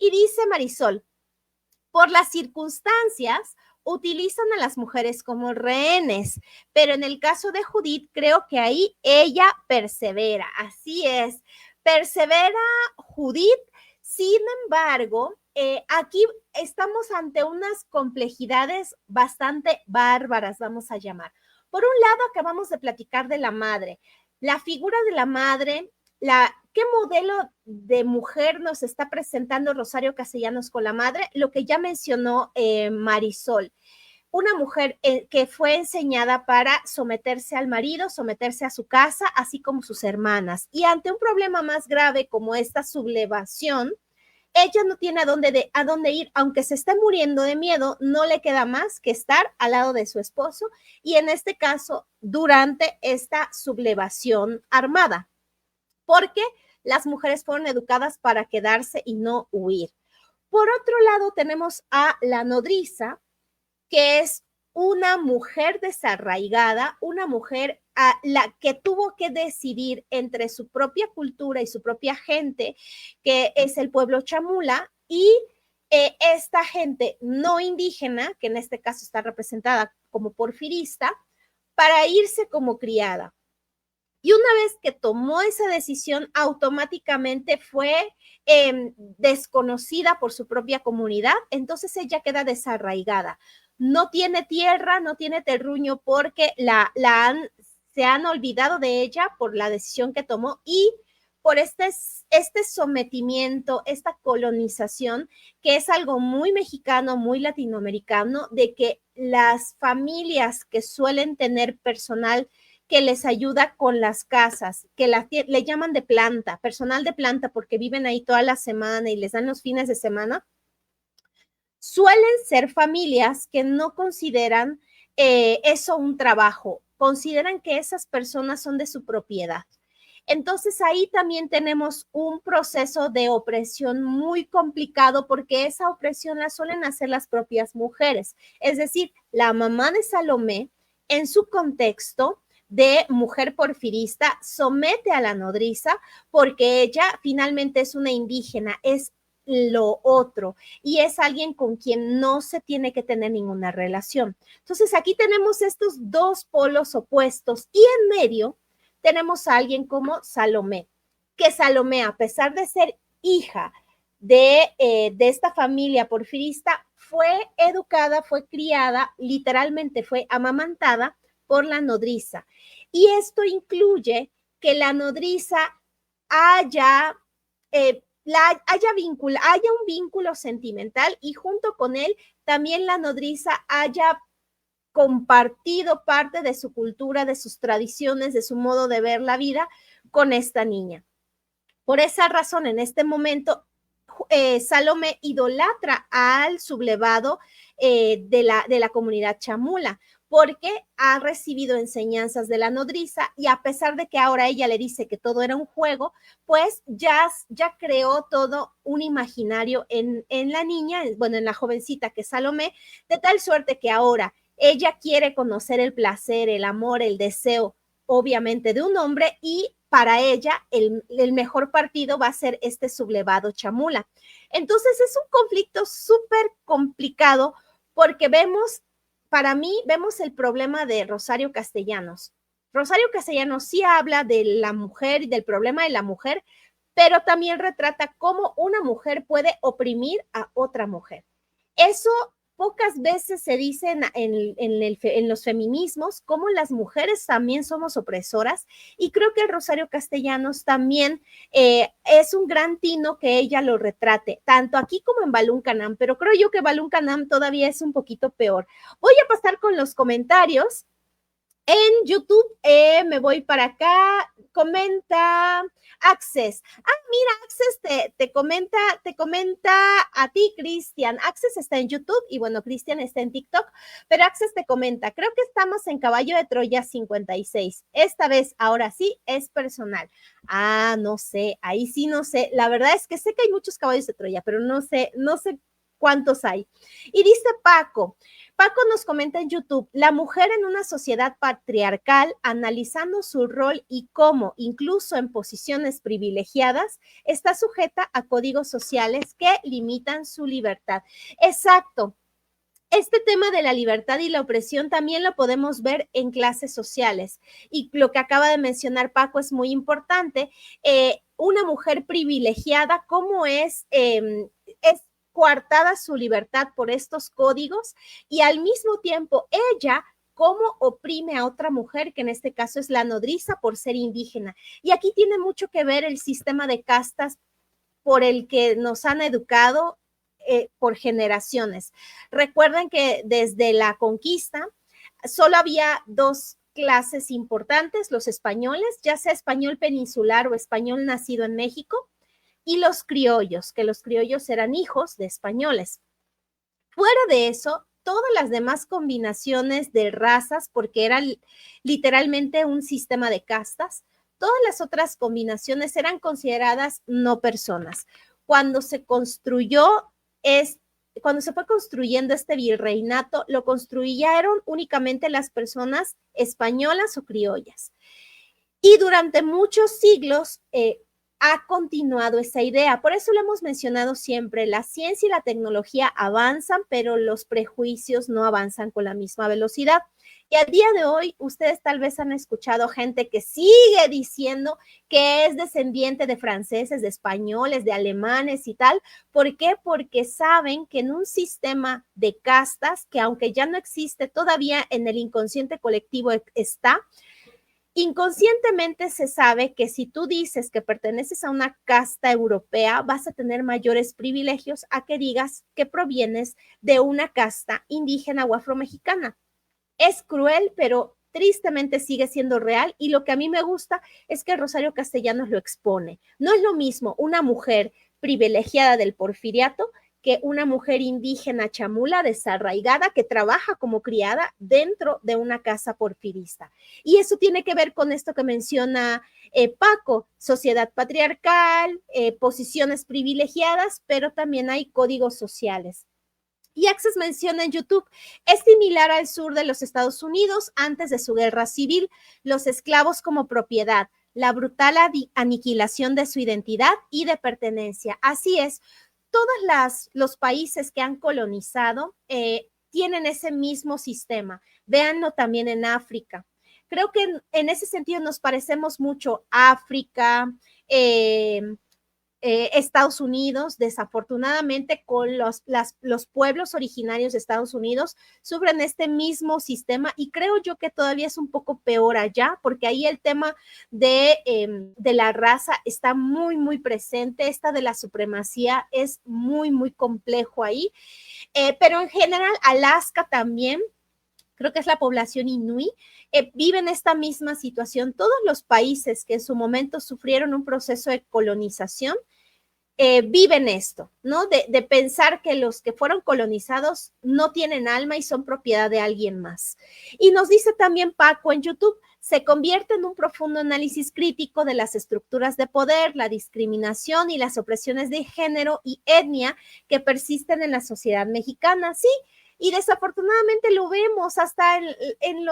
Y dice Marisol, por las circunstancias, utilizan a las mujeres como rehenes, pero en el caso de Judith, creo que ahí ella persevera, así es, persevera Judith. Sin embargo, aquí estamos ante unas complejidades bastante bárbaras, vamos a llamar. Por un lado, acabamos de platicar de la madre, la figura de la madre, ¿qué modelo de mujer nos está presentando Rosario Castellanos con la madre? Lo que ya mencionó Marisol, una mujer que fue enseñada para someterse al marido, someterse a su casa, así como sus hermanas. Y ante un problema más grave como esta sublevación, ella no tiene a dónde ir, aunque se esté muriendo de miedo, no le queda más que estar al lado de su esposo y en este caso, durante esta sublevación armada, porque las mujeres fueron educadas para quedarse y no huir. Por otro lado, tenemos a la nodriza, que es una mujer desarraigada, una mujer a la que tuvo que decidir entre su propia cultura y su propia gente, que es el pueblo chamula, y esta gente no indígena, que en este caso está representada como porfirista, para irse como criada. Y una vez que tomó esa decisión, automáticamente fue desconocida por su propia comunidad, entonces ella queda desarraigada. No tiene tierra, no tiene terruño porque se han olvidado de ella por la decisión que tomó y por este sometimiento, esta colonización, que es algo muy mexicano, muy latinoamericano, de que las familias que suelen tener personal que les ayuda con las casas, que le llaman de planta, personal de planta, porque viven ahí toda la semana y les dan los fines de semana, suelen ser familias que no consideran eso un trabajo, consideran que esas personas son de su propiedad. Entonces ahí también tenemos un proceso de opresión muy complicado porque esa opresión la suelen hacer las propias mujeres. Es decir, la mamá de Salomé, en su contexto de mujer porfirista, somete a la nodriza porque ella finalmente es una indígena, es lo otro y es alguien con quien no se tiene que tener ninguna relación. Entonces aquí tenemos estos dos polos opuestos y en medio tenemos a alguien como Salomé, que Salomé, a pesar de ser hija de esta familia porfirista, fue educada, fue criada, literalmente fue amamantada por la nodriza. Y esto incluye que la nodriza haya un vínculo sentimental y junto con él también la nodriza haya compartido parte de su cultura, de sus tradiciones, de su modo de ver la vida con esta niña. Por esa razón, en este momento, Salomé idolatra al sublevado de la comunidad chamula, porque ha recibido enseñanzas de la nodriza y a pesar de que ahora ella le dice que todo era un juego, pues ya creó todo un imaginario en la niña, bueno, en la jovencita que es Salomé, de tal suerte que ahora ella quiere conocer el placer, el amor, el deseo, obviamente, de un hombre y para ella el mejor partido va a ser este sublevado chamula. Entonces es un conflicto súper complicado porque para mí, vemos el problema de Rosario Castellanos. Rosario Castellanos sí habla de la mujer y del problema de la mujer, pero también retrata cómo una mujer puede oprimir a otra mujer. Eso pocas veces se dice en los feminismos, cómo las mujeres también somos opresoras, y creo que el Rosario Castellanos también es un gran tino que ella lo retrate, tanto aquí como en Balún Canam, pero creo yo que Balún Canam todavía es un poquito peor. Voy a pasar con los comentarios. En YouTube me voy para acá, comenta Access. Mira, Access te comenta a ti, Cristian. Access está en YouTube y bueno, Cristian está en TikTok, pero Access te comenta, creo que estamos en Caballo de Troya 56. Esta vez, ahora sí, es personal. No sé, ahí sí no sé. La verdad es que sé que hay muchos caballos de Troya, pero no sé ¿Cuántos hay? Y dice Paco nos comenta en YouTube, la mujer en una sociedad patriarcal, analizando su rol y cómo, incluso en posiciones privilegiadas, está sujeta a códigos sociales que limitan su libertad. Exacto. Este tema de la libertad y la opresión también lo podemos ver en clases sociales. Y lo que acaba de mencionar Paco es muy importante. Una mujer privilegiada, ¿cómo es coartada su libertad por estos códigos? Y al mismo tiempo, ella cómo oprime a otra mujer, que en este caso es la nodriza por ser indígena. Y aquí tiene mucho que ver el sistema de castas por el que nos han educado por generaciones. Recuerden que desde la conquista solo había dos clases importantes, los españoles, ya sea español peninsular o español nacido en México, y los criollos, que los criollos eran hijos de españoles. Fuera de eso, todas las demás combinaciones de razas, porque era literalmente un sistema de castas, todas las otras combinaciones eran consideradas no personas. Cuando se fue construyendo este virreinato, lo construyeron únicamente las personas españolas o criollas. Y durante muchos siglos ha continuado esa idea. Por eso lo hemos mencionado siempre, la ciencia y la tecnología avanzan, pero los prejuicios no avanzan con la misma velocidad. Y a día de hoy, ustedes tal vez han escuchado gente que sigue diciendo que es descendiente de franceses, de españoles, de alemanes y tal. ¿Por qué? Porque saben que en un sistema de castas, que aunque ya no existe, todavía en el inconsciente colectivo está, inconscientemente se sabe que si tú dices que perteneces a una casta europea, vas a tener mayores privilegios a que digas que provienes de una casta indígena o afromexicana. Es cruel, pero tristemente sigue siendo real, y lo que a mí me gusta es que Rosario Castellanos lo expone. No es lo mismo una mujer privilegiada del porfiriato que una mujer indígena chamula desarraigada que trabaja como criada dentro de una casa porfirista. Y eso tiene que ver con esto que menciona Paco, sociedad patriarcal, posiciones privilegiadas, pero también hay códigos sociales. Y Access menciona en YouTube, es similar al sur de los Estados Unidos antes de su guerra civil, los esclavos como propiedad, la brutal aniquilación de su identidad y de pertenencia. Así es, todos los países que han colonizado tienen ese mismo sistema. Véanlo también en África. Creo que en ese sentido nos parecemos mucho África, Estados Unidos. Desafortunadamente, con los pueblos originarios de Estados Unidos sufren este mismo sistema, y creo yo que todavía es un poco peor allá, porque ahí el tema de la raza está muy, muy presente. Esta de la supremacía es muy, muy complejo ahí. Pero en general, Alaska también, creo que es la población inuit, viven esta misma situación. Todos los países que en su momento sufrieron un proceso de colonización viven esto, ¿no? De pensar que los que fueron colonizados no tienen alma y son propiedad de alguien más. Y nos dice también Paco en YouTube, se convierte en un profundo análisis crítico de las estructuras de poder, la discriminación y las opresiones de género y etnia que persisten en la sociedad mexicana. Sí, y desafortunadamente lo vemos hasta en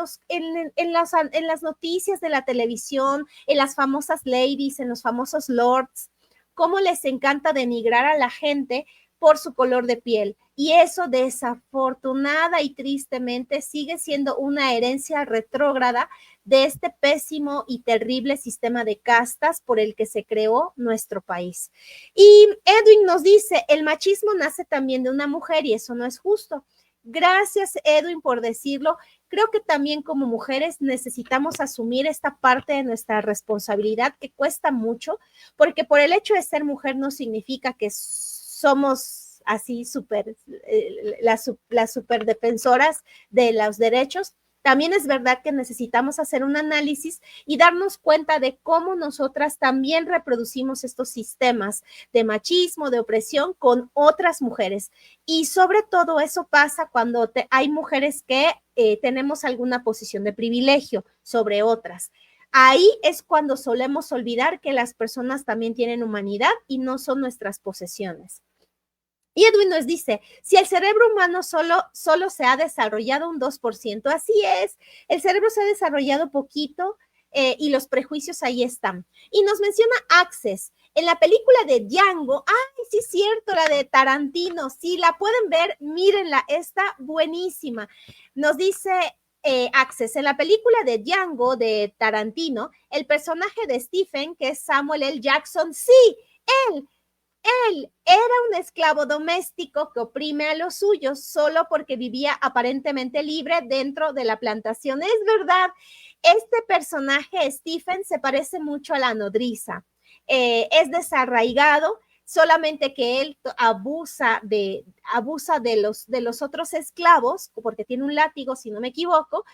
las noticias de la televisión, en las famosas ladies, en los famosos lords, cómo les encanta denigrar a la gente por su color de piel. Y eso desafortunada y tristemente sigue siendo una herencia retrógrada de este pésimo y terrible sistema de castas por el que se creó nuestro país. Y Edwin nos dice, el machismo nace también de una mujer y eso no es justo. Gracias, Edwin, por decirlo. Creo que también como mujeres necesitamos asumir esta parte de nuestra responsabilidad que cuesta mucho, porque por el hecho de ser mujer no significa que somos así las super defensoras de los derechos. También es verdad que necesitamos hacer un análisis y darnos cuenta de cómo nosotras también reproducimos estos sistemas de machismo, de opresión con otras mujeres. Y sobre todo eso pasa cuando hay mujeres que tenemos alguna posición de privilegio sobre otras. Ahí es cuando solemos olvidar que las personas también tienen humanidad y no son nuestras posesiones. Y Edwin nos dice, si el cerebro humano solo se ha desarrollado un 2%, así es, el cerebro se ha desarrollado poquito y los prejuicios ahí están. Y nos menciona Access, en la película de Django, ay, sí es cierto, la de Tarantino, si la pueden ver, mírenla, está buenísima. Nos dice Access, en la película de Django de Tarantino, el personaje de Stephen, que es Samuel L. Jackson, sí, él era un esclavo doméstico que oprime a los suyos solo porque vivía aparentemente libre dentro de la plantación. Es verdad, este personaje, Stephen, se parece mucho a la nodriza. Es desarraigado, solamente que él abusa de los otros esclavos, porque tiene un látigo, si no me equivoco.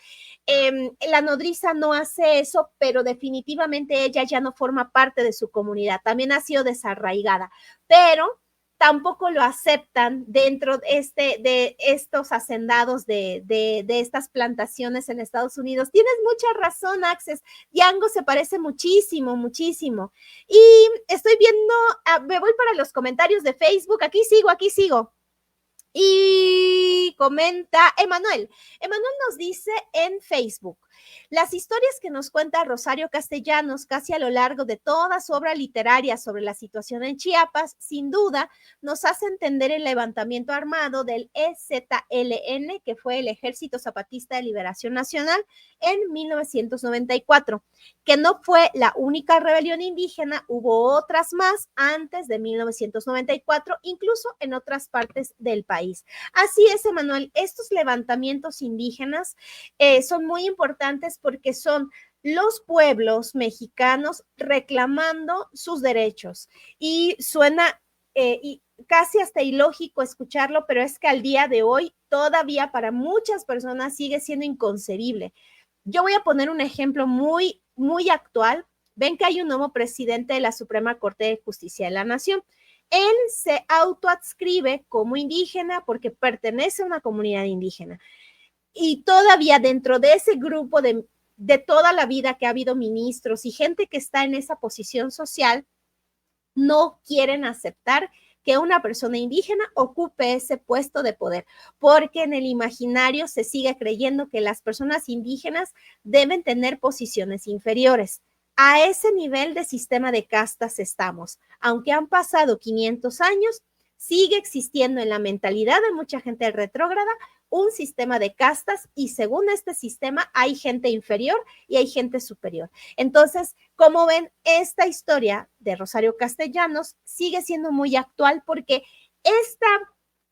La nodriza no hace eso, pero definitivamente ella ya no forma parte de su comunidad, también ha sido desarraigada, pero tampoco lo aceptan dentro de estos hacendados de estas plantaciones en Estados Unidos. Tienes mucha razón, Access. Django se parece muchísimo, muchísimo. Y estoy viendo, me voy para los comentarios de Facebook. Aquí sigo. Y comenta Emanuel. Emanuel nos dice en Facebook, las historias que nos cuenta Rosario Castellanos casi a lo largo de toda su obra literaria sobre la situación en Chiapas, sin duda, nos hace entender el levantamiento armado del EZLN, que fue el Ejército Zapatista de Liberación Nacional, en 1994, que no fue la única rebelión indígena, hubo otras más antes de 1994, incluso en otras partes del país. Así es, Emanuel, estos levantamientos indígenas son muy importantes porque son los pueblos mexicanos reclamando sus derechos. Y suena y casi hasta ilógico escucharlo, pero es que al día de hoy todavía para muchas personas sigue siendo inconcebible. Yo voy a poner un ejemplo muy, muy actual. Ven que hay un nuevo presidente de la Suprema Corte de Justicia de la Nación. Él se autoadscribe como indígena porque pertenece a una comunidad indígena. Y todavía dentro de ese grupo de toda la vida que ha habido ministros y gente que está en esa posición social, no quieren aceptar que una persona indígena ocupe ese puesto de poder, porque en el imaginario se sigue creyendo que las personas indígenas deben tener posiciones inferiores. A ese nivel de sistema de castas estamos. Aunque han pasado 500 años, sigue existiendo en la mentalidad de mucha gente retrógrada un sistema de castas y según este sistema hay gente inferior y hay gente superior. Entonces, como ven, esta historia de Rosario Castellanos sigue siendo muy actual porque esta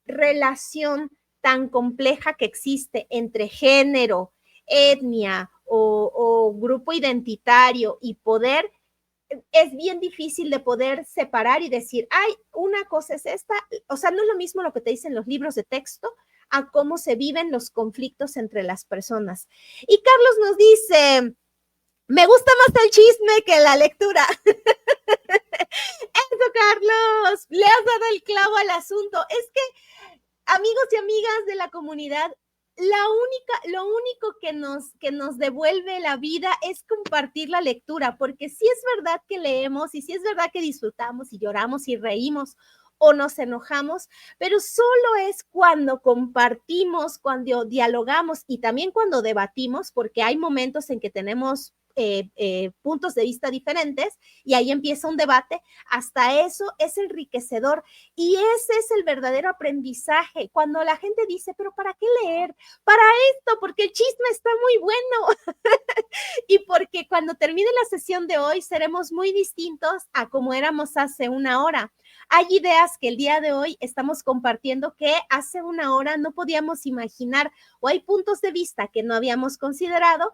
relación tan compleja que existe entre género, etnia o grupo identitario y poder es bien difícil de poder separar y decir, ay, una cosa es esta, o sea, no es lo mismo lo que te dicen los libros de texto a cómo se viven los conflictos entre las personas. Y Carlos nos dice, me gusta más el chisme que la lectura. Eso, Carlos, le has dado el clavo al asunto. Es que, amigos y amigas de la comunidad, lo único que nos devuelve la vida es compartir la lectura, porque sí es verdad que leemos y sí es verdad que disfrutamos y lloramos y reímos o nos enojamos, pero solo es cuando compartimos, cuando dialogamos y también cuando debatimos, porque hay momentos en que tenemos puntos de vista diferentes y ahí empieza un debate, hasta eso es enriquecedor y ese es el verdadero aprendizaje. Cuando la gente dice, pero ¿para qué leer? Para esto, porque el chisme está muy bueno y porque cuando termine la sesión de hoy seremos muy distintos a como éramos hace una hora. Hay ideas que el día de hoy estamos compartiendo que hace una hora no podíamos imaginar o hay puntos de vista que no habíamos considerado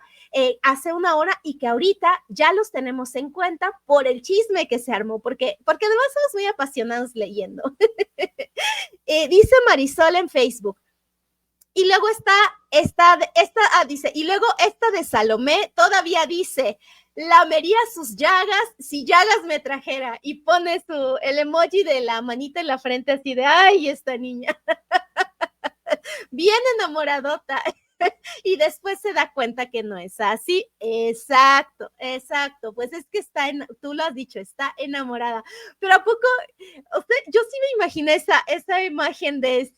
hace una hora y que ahorita ya los tenemos en cuenta por el chisme que se armó, porque además somos muy apasionados leyendo. Dice Marisol en Facebook. Y luego dice, y luego esta de Salomé todavía dice, lamería sus llagas si llagas me trajera. Y pone el emoji de la manita en la frente así de, ay, esta niña. Bien enamoradota. y después se da cuenta que no es así. Exacto, pues es que tú lo has dicho, está enamorada. Pero ¿a poco? Yo sí me imaginé esa imagen de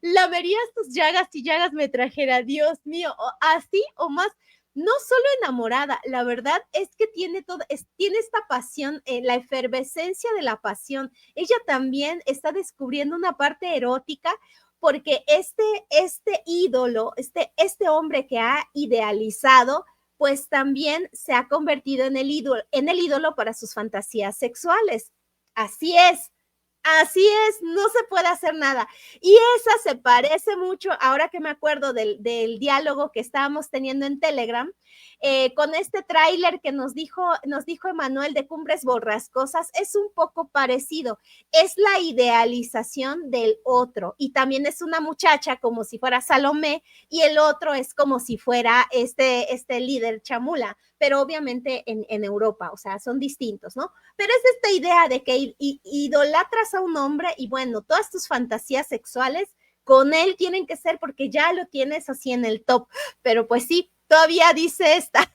lamerías tus llagas y llagas me trajera, Dios mío, así o más. No solo enamorada, la verdad es que tiene esta pasión, la efervescencia de la pasión. Ella también está descubriendo una parte erótica porque este ídolo, este hombre que ha idealizado, pues también se ha convertido en el ídolo para sus fantasías sexuales. Así es. Así es, no se puede hacer nada. Y esa se parece mucho, ahora que me acuerdo del diálogo que estábamos teniendo en Telegram, con este tráiler que nos dijo Emanuel de Cumbres Borrascosas, es un poco parecido. Es la idealización del otro. Y también es una muchacha como si fuera Salomé y el otro es como si fuera este líder chamula, pero obviamente en Europa, o sea, son distintos, ¿no? Pero es esta idea de que idolatras a un hombre y bueno, todas tus fantasías sexuales con él tienen que ser porque ya lo tienes así en el top. Pero pues sí, todavía dice esta.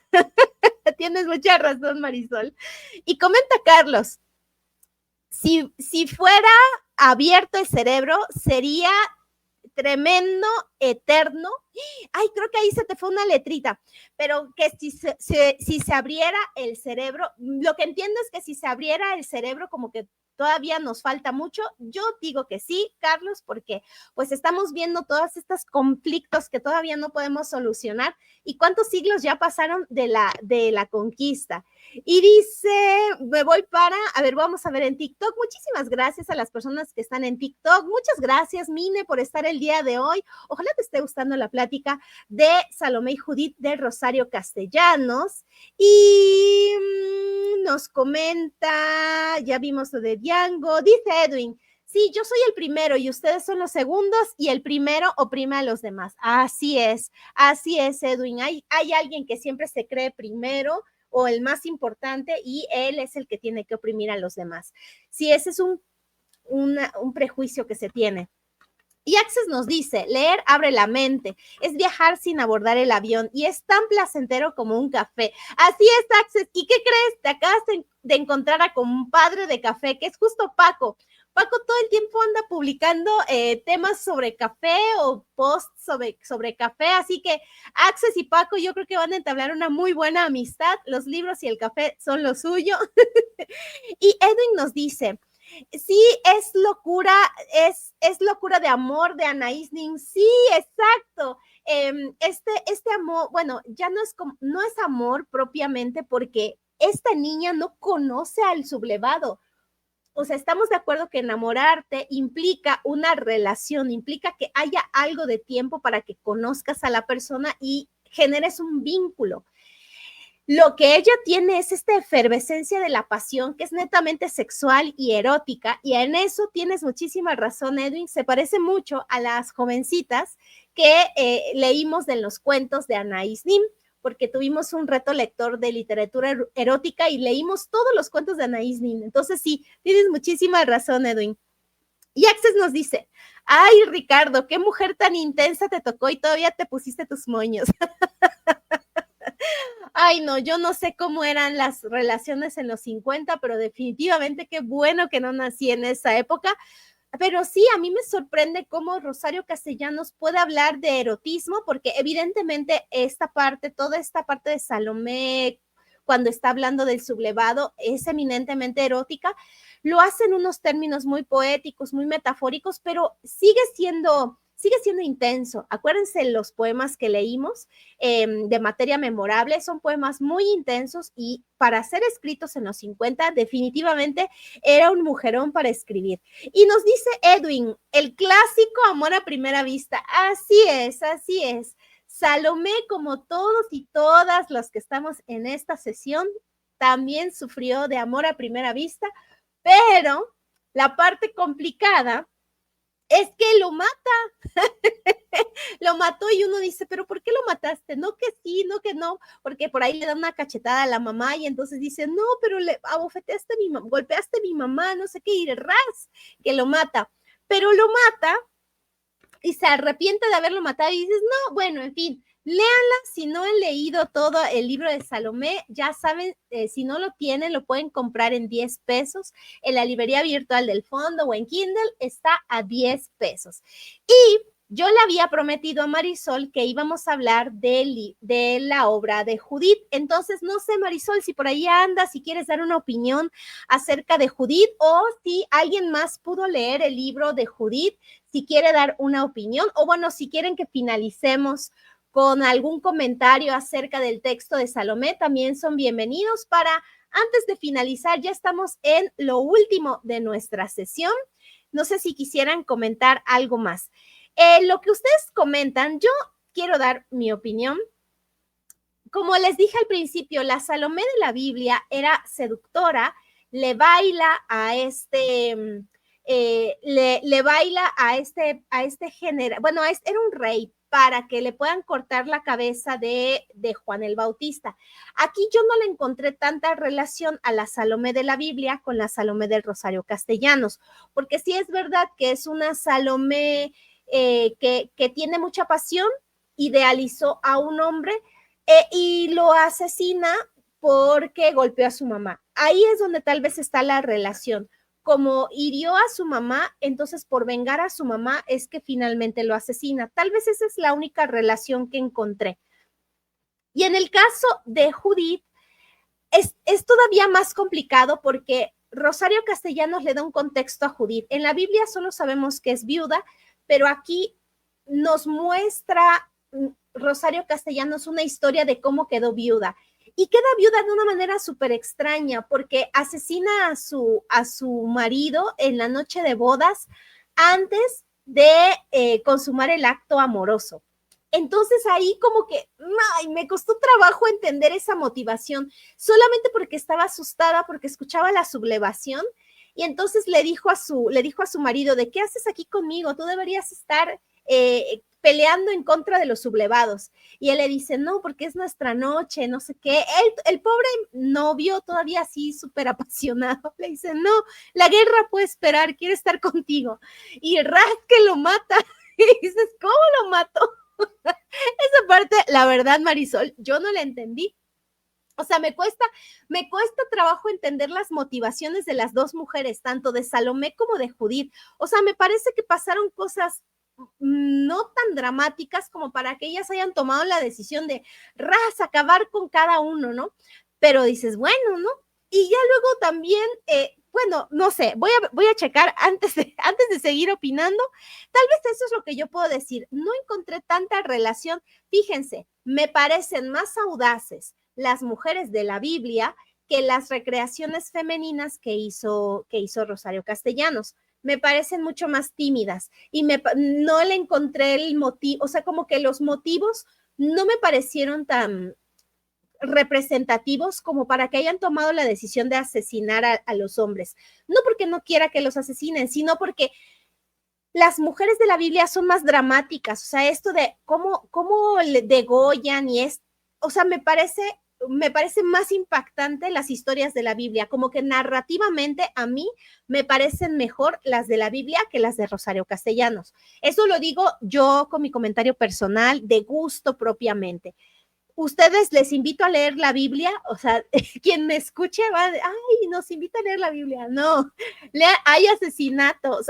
Tienes mucha razón, Marisol. Y comenta Carlos, si fuera abierto el cerebro, sería tremendo, eterno. Ay, creo que ahí se te fue una letrita, pero que si se abriera el cerebro, lo que entiendo es que si se abriera el cerebro, como que todavía nos falta mucho. Yo digo que sí, Carlos, porque pues estamos viendo todos estos conflictos que todavía no podemos solucionar. ¿Y cuántos siglos ya pasaron de la conquista? Y dice, vamos a ver en TikTok. Muchísimas gracias a las personas que están en TikTok. Muchas gracias, Mine, por estar el día de hoy. Ojalá te esté gustando la plática de Salomé y Judith de Rosario Castellanos. Y nos comenta, ya vimos lo de Diango, dice Edwin, sí, yo soy el primero y ustedes son los segundos y el primero oprime a los demás. Así es, Edwin. Hay alguien que siempre se cree primero o el más importante y él es el que tiene que oprimir a los demás. Sí, ese es un prejuicio que se tiene. Y Access nos dice, leer abre la mente, es viajar sin abordar el avión y es tan placentero como un café. Así es, Access. ¿Y qué crees? Te acabas de encontrar a compadre de café, que es justo Paco. Paco todo el tiempo anda publicando temas sobre café o posts sobre café, así que Access y Paco yo creo que van a entablar una muy buena amistad. Los libros y el café son lo suyo. Y Edwin nos dice, sí, es locura de amor de Anaïs Nin. Sí, exacto. Este amor, bueno, ya no es amor propiamente porque esta niña no conoce al sublevado. O sea, estamos de acuerdo que enamorarte implica una relación, implica que haya algo de tiempo para que conozcas a la persona y generes un vínculo. Lo que ella tiene es esta efervescencia de la pasión que es netamente sexual y erótica, y en eso tienes muchísima razón, Edwin. Se parece mucho a las jovencitas que leímos de los cuentos de Anaïs Nin, porque tuvimos un reto lector de literatura erótica y leímos todos los cuentos de Anaïs Nin. Entonces sí, tienes muchísima razón, Edwin. Y Access nos dice, ay, Ricardo, qué mujer tan intensa te tocó y todavía te pusiste tus moños. Ay, no, yo no sé cómo eran las relaciones en los 50, pero definitivamente qué bueno que no nací en esa época. Pero sí, a mí me sorprende cómo Rosario Castellanos puede hablar de erotismo, porque evidentemente toda esta parte de Salomé, cuando está hablando del sublevado, es eminentemente erótica. Lo hace en unos términos muy poéticos, muy metafóricos, pero sigue siendo intenso. Acuérdense los poemas que leímos de Materia Memorable, son poemas muy intensos y para ser escritos en los 50 definitivamente era un mujerón para escribir. Y nos dice Edwin, el clásico amor a primera vista. Así es. Salomé, como todos y todas los que estamos en esta sesión, también sufrió de amor a primera vista, pero la parte complicada es que lo mata. Lo mató y uno dice, pero ¿por qué lo mataste? No que sí, no que no, porque por ahí le da una cachetada a la mamá y entonces dice, no, pero le abofeteaste golpeaste a mi mamá, no sé qué, y ras, que lo mata. Pero lo mata y se arrepiente de haberlo matado y dices, no, bueno, en fin, léanla. Si no han leído todo el libro de Salomé, ya saben, si no lo tienen, lo pueden comprar en 10 pesos en la librería virtual del fondo o en Kindle, está a 10 pesos. Y yo le había prometido a Marisol que íbamos a hablar de la obra de Judith. Entonces, no sé, Marisol, si por ahí andas, si quieres dar una opinión acerca de Judith o si alguien más pudo leer el libro de Judith, si quiere dar una opinión o bueno, si quieren que finalicemos con algún comentario acerca del texto de Salomé, también son bienvenidos. Para antes de finalizar, ya estamos en lo último de nuestra sesión. No sé si quisieran comentar algo más. Lo que ustedes comentan, yo quiero dar mi opinión. Como les dije al principio, la Salomé de la Biblia era seductora, le baila a le baila a este género, bueno, era un rey para que le puedan cortar la cabeza de Juan el Bautista. Aquí yo no le encontré tanta relación a la Salomé de la Biblia con la Salomé del Rosario Castellanos, porque sí es verdad que es una Salomé que tiene mucha pasión, idealizó a un hombre y lo asesina porque golpeó a su mamá. Ahí es donde tal vez está la relación. Como hirió a su mamá, entonces por vengar a su mamá es que finalmente lo asesina. Tal vez esa es la única relación que encontré. Y en el caso de Judith, es todavía más complicado porque Rosario Castellanos le da un contexto a Judith. En la Biblia solo sabemos que es viuda, pero aquí nos muestra Rosario Castellanos una historia de cómo quedó viuda. Y queda viuda de una manera súper extraña porque asesina a su marido en la noche de bodas antes de consumar el acto amoroso. Entonces ahí como que ay, me costó trabajo entender esa motivación, solamente porque estaba asustada, porque escuchaba la sublevación y entonces le dijo a su marido, ¿de qué haces aquí conmigo? Tú deberías estar peleando en contra de los sublevados. Y él le dice, no, porque es nuestra noche, no sé qué. El pobre novio todavía así súper apasionado le dice, no, la guerra puede esperar, quiere estar contigo. Y Raz que lo mata. Y dices, ¿cómo lo mató? Esa parte, la verdad, Marisol, yo no la entendí. O sea, me cuesta trabajo entender las motivaciones de las dos mujeres, tanto de Salomé como de Judith. O sea, me parece que pasaron cosas no tan dramáticas como para que ellas hayan tomado la decisión de acabar con cada uno, ¿no? Pero dices, bueno, ¿no? Y ya luego también, bueno, no sé, voy a checar antes de seguir opinando. Tal vez eso es lo que yo puedo decir. No encontré tanta relación. Fíjense, me parecen más audaces las mujeres de la Biblia que las recreaciones femeninas que hizo Rosario Castellanos. Me parecen mucho más tímidas y no le encontré el motivo, o sea, como que los motivos no me parecieron tan representativos como para que hayan tomado la decisión de asesinar a los hombres. No porque no quiera que los asesinen, sino porque las mujeres de la Biblia son más dramáticas, o sea, esto de cómo le degollan y o sea, me parece más impactante las historias de la Biblia, como que narrativamente a mí me parecen mejor las de la Biblia que las de Rosario Castellanos. Eso lo digo yo con mi comentario personal, de gusto propiamente. Ustedes les invito a leer la Biblia, o sea, quien me escuche va, ay, nos invita a leer la Biblia. No, hay asesinatos.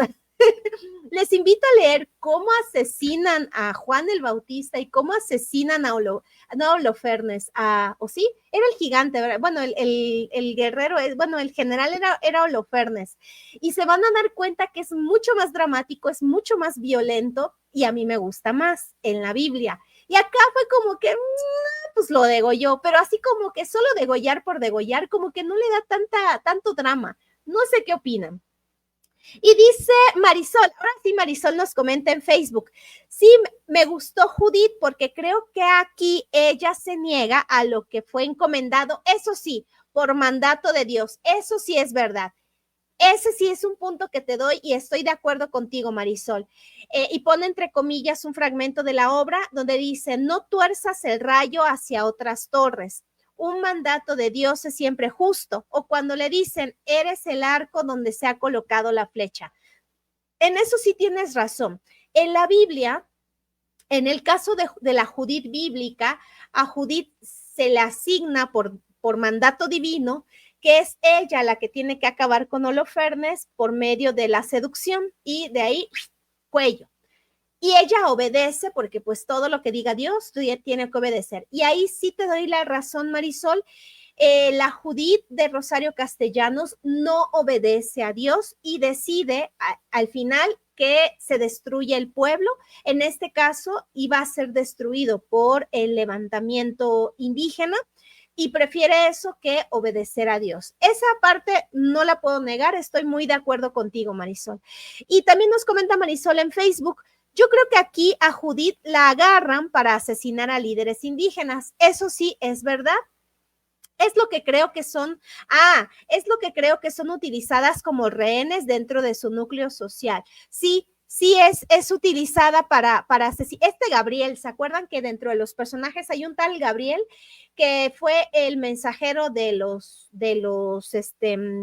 Les invito a leer cómo asesinan a Juan el Bautista y cómo asesinan a Holofernes, o sí, era el gigante, ¿verdad? Bueno, el guerrero, bueno, el general era Holofernes. Y se van a dar cuenta que es mucho más dramático, es mucho más violento y a mí me gusta más en la Biblia. Y acá fue como que, pues lo degolló, pero así como que solo degollar por degollar, como que no le da tanto drama. No sé qué opinan. Y dice Marisol, ahora sí Marisol nos comenta en Facebook, sí, me gustó Judith porque creo que aquí ella se niega a lo que fue encomendado, eso sí, por mandato de Dios, eso sí es verdad. Ese sí es un punto que te doy y estoy de acuerdo contigo, Marisol. Y pone entre comillas un fragmento de la obra donde dice, no tuerzas el rayo hacia otras torres. Un mandato de Dios es siempre justo. O cuando le dicen, eres el arco donde se ha colocado la flecha. En eso sí tienes razón. En la Biblia, en el caso de la Judith bíblica, a Judith se le asigna por mandato divino que es ella la que tiene que acabar con Holofernes por medio de la seducción y de ahí cuello. Y ella obedece porque pues todo lo que diga Dios, tú ya tienes que obedecer. Y ahí sí te doy la razón, Marisol. La Judith de Rosario Castellanos no obedece a Dios y decide al final que se destruye el pueblo. En este caso iba a ser destruido por el levantamiento indígena y prefiere eso que obedecer a Dios. Esa parte no la puedo negar, estoy muy de acuerdo contigo, Marisol. Y también nos comenta Marisol en Facebook, yo creo que aquí a Judith la agarran para asesinar a líderes indígenas. Eso sí, es verdad. Es lo que creo que son, es lo que creo que son utilizadas como rehenes dentro de su núcleo social. Sí, sí es utilizada para asesinar. Gabriel, ¿se acuerdan que dentro de los personajes hay un tal Gabriel que fue el mensajero de los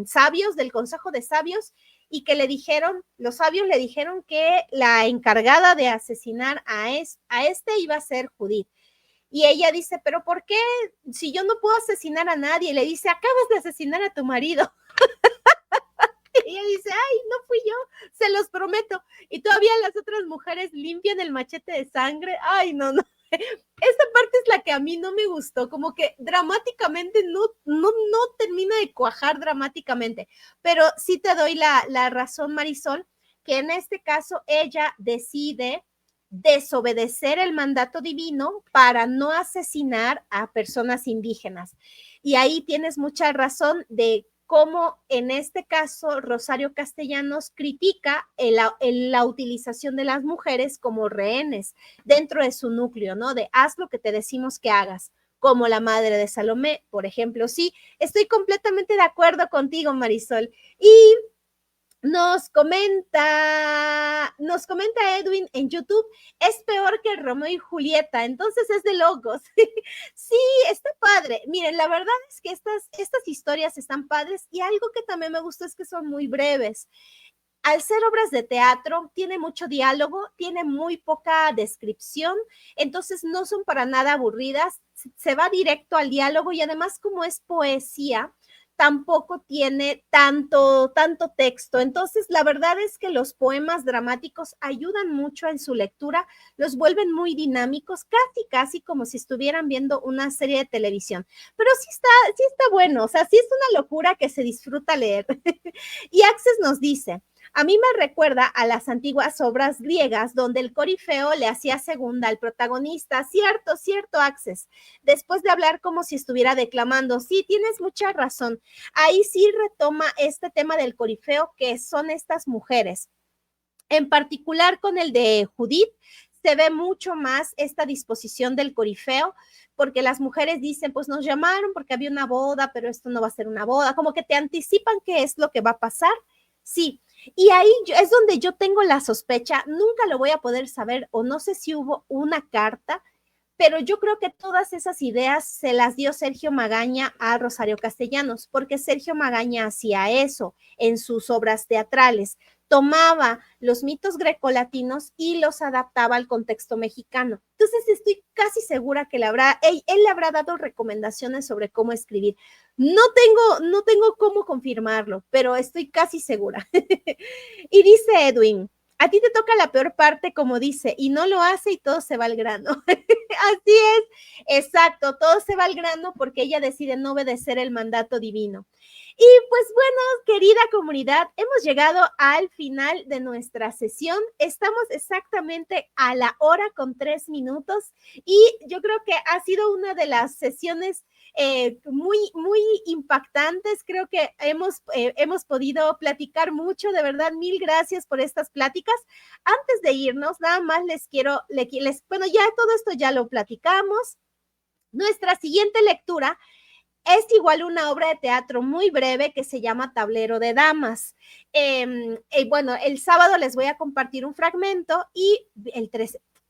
sabios, del Consejo de Sabios, y que le dijeron, los sabios le dijeron que la encargada de asesinar a este iba a ser Judith. Y ella dice, pero ¿por qué? Si yo no puedo asesinar a nadie. Y le dice, acabas de asesinar a tu marido. Y ella dice, ay, no fui yo, se los prometo. Y todavía las otras mujeres limpian el machete de sangre. Ay, no. Esa parte es la que a mí no me gustó, como que dramáticamente no termina de cuajar dramáticamente. Pero sí te doy la razón, Marisol, que en este caso ella decide desobedecer el mandato divino para no asesinar a personas indígenas. Y ahí tienes mucha razón de cómo en este caso Rosario Castellanos critica la utilización de las mujeres como rehenes dentro de su núcleo, ¿no? De haz lo que te decimos que hagas, como la madre de Salomé, por ejemplo. Sí, estoy completamente de acuerdo contigo, Marisol. Y nos comenta Edwin en YouTube, es peor que Romeo y Julieta, entonces es de locos. Sí, está padre. Miren, la verdad es que estas historias están padres y algo que también me gustó es que son muy breves. Al ser obras de teatro, tiene mucho diálogo, tiene muy poca descripción, entonces no son para nada aburridas, se va directo al diálogo y además como es poesía, tampoco tiene tanto texto. Entonces, la verdad es que los poemas dramáticos ayudan mucho en su lectura, los vuelven muy dinámicos, casi como si estuvieran viendo una serie de televisión. Pero sí está bueno, o sea, sí es una locura que se disfruta leer. Y Access nos dice, a mí me recuerda a las antiguas obras griegas donde el corifeo le hacía segunda al protagonista. Cierto, Access. Después de hablar como si estuviera declamando. Sí, tienes mucha razón. Ahí sí retoma este tema del corifeo que son estas mujeres. En particular con el de Judith, se ve mucho más esta disposición del corifeo, porque las mujeres dicen, pues nos llamaron porque había una boda, pero esto no va a ser una boda. Como que te anticipan qué es lo que va a pasar. Sí, y ahí es donde yo tengo la sospecha, nunca lo voy a poder saber o no sé si hubo una carta, pero yo creo que todas esas ideas se las dio Sergio Magaña a Rosario Castellanos, porque Sergio Magaña hacía eso en sus obras teatrales, tomaba los mitos grecolatinos y los adaptaba al contexto mexicano. Entonces estoy casi segura que él le habrá dado recomendaciones sobre cómo escribir. No tengo cómo confirmarlo, pero estoy casi segura. Y dice Edwin, a ti te toca la peor parte, como dice, y no lo hace y todo se va al grano. Así es, exacto, todo se va al grano porque ella decide no obedecer el mandato divino. Y pues bueno, querida comunidad, hemos llegado al final de nuestra sesión. Estamos exactamente a la hora con 3 minutos y yo creo que ha sido una de las sesiones muy impactantes. Creo que hemos podido platicar mucho. De verdad, mil gracias por estas pláticas. Antes de irnos, nada más bueno, ya todo esto ya lo platicamos. Nuestra siguiente lectura es igual una obra de teatro muy breve que se llama Tablero de Damas. Bueno, el sábado les voy a compartir un fragmento y el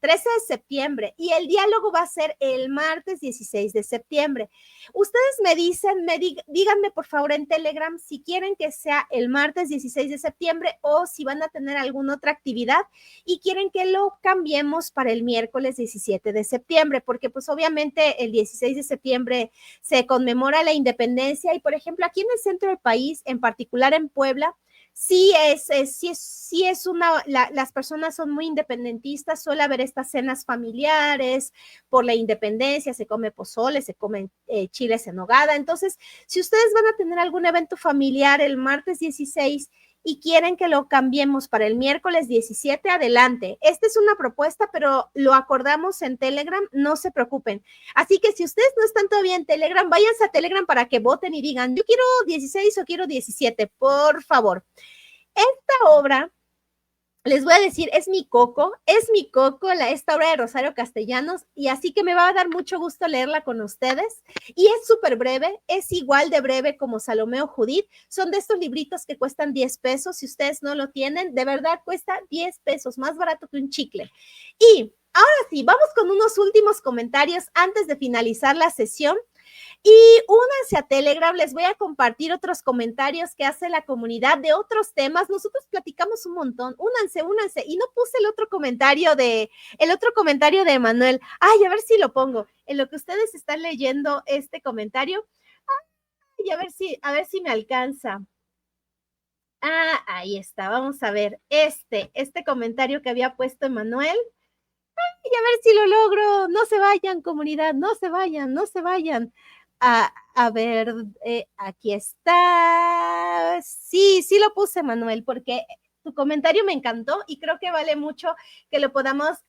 13 de septiembre y el diálogo va a ser el martes 16 de septiembre. Ustedes me dicen, díganme por favor en Telegram si quieren que sea el martes 16 de septiembre o si van a tener alguna otra actividad y quieren que lo cambiemos para el miércoles 17 de septiembre, porque pues obviamente el 16 de septiembre se conmemora la independencia y por ejemplo aquí en el centro del país, en particular en Puebla, las personas son muy independentistas, suele haber estas cenas familiares por la independencia, se come pozole, se comen chiles en nogada. Entonces, si ustedes van a tener algún evento familiar el martes 16 y quieren que lo cambiemos para el miércoles 17, adelante. Esta es una propuesta, pero lo acordamos en Telegram, no se preocupen. Así que si ustedes no están todavía en Telegram, váyanse a Telegram para que voten y digan, yo quiero 16 o quiero 17, por favor. Esta obra, les voy a decir, es mi coco, esta obra de Rosario Castellanos, y así que me va a dar mucho gusto leerla con ustedes. Y es súper breve, es igual de breve como Salomé o Judith. Son de estos libritos que cuestan 10 pesos. Si ustedes no lo tienen, de verdad cuesta 10 pesos, más barato que un chicle. Y ahora sí, vamos con unos últimos comentarios antes de finalizar la sesión. Y únanse a Telegram, les voy a compartir otros comentarios que hace la comunidad de otros temas. Nosotros platicamos un montón. Únanse. Y no puse el otro comentario de Emanuel. Ay, a ver si lo pongo. En lo que ustedes están leyendo este comentario. Ay, a ver si me alcanza. Ah, ahí está. Vamos a ver este comentario que había puesto Emanuel. Ay, a ver si lo logro. No se vayan, comunidad, no se vayan. A ver, aquí está. Sí lo puse, Manuel, porque tu comentario me encantó y creo que vale mucho que lo podamos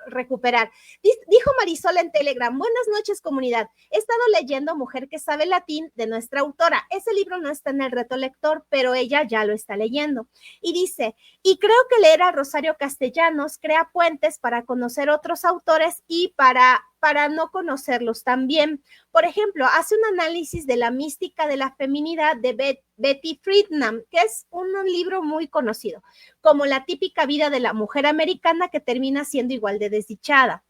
recuperar. Dijo Marisol en Telegram, buenas noches, comunidad. He estado leyendo Mujer que sabe latín de nuestra autora. Ese libro no está en el reto lector, pero ella ya lo está leyendo. Y dice, y creo que leer a Rosario Castellanos crea puentes para conocer otros autores y para no conocerlos también. Por ejemplo, hace un análisis de la mística de la feminidad de Betty Friedan, que es un libro muy conocido, como la típica vida de la mujer americana que termina siendo igual de desdichada.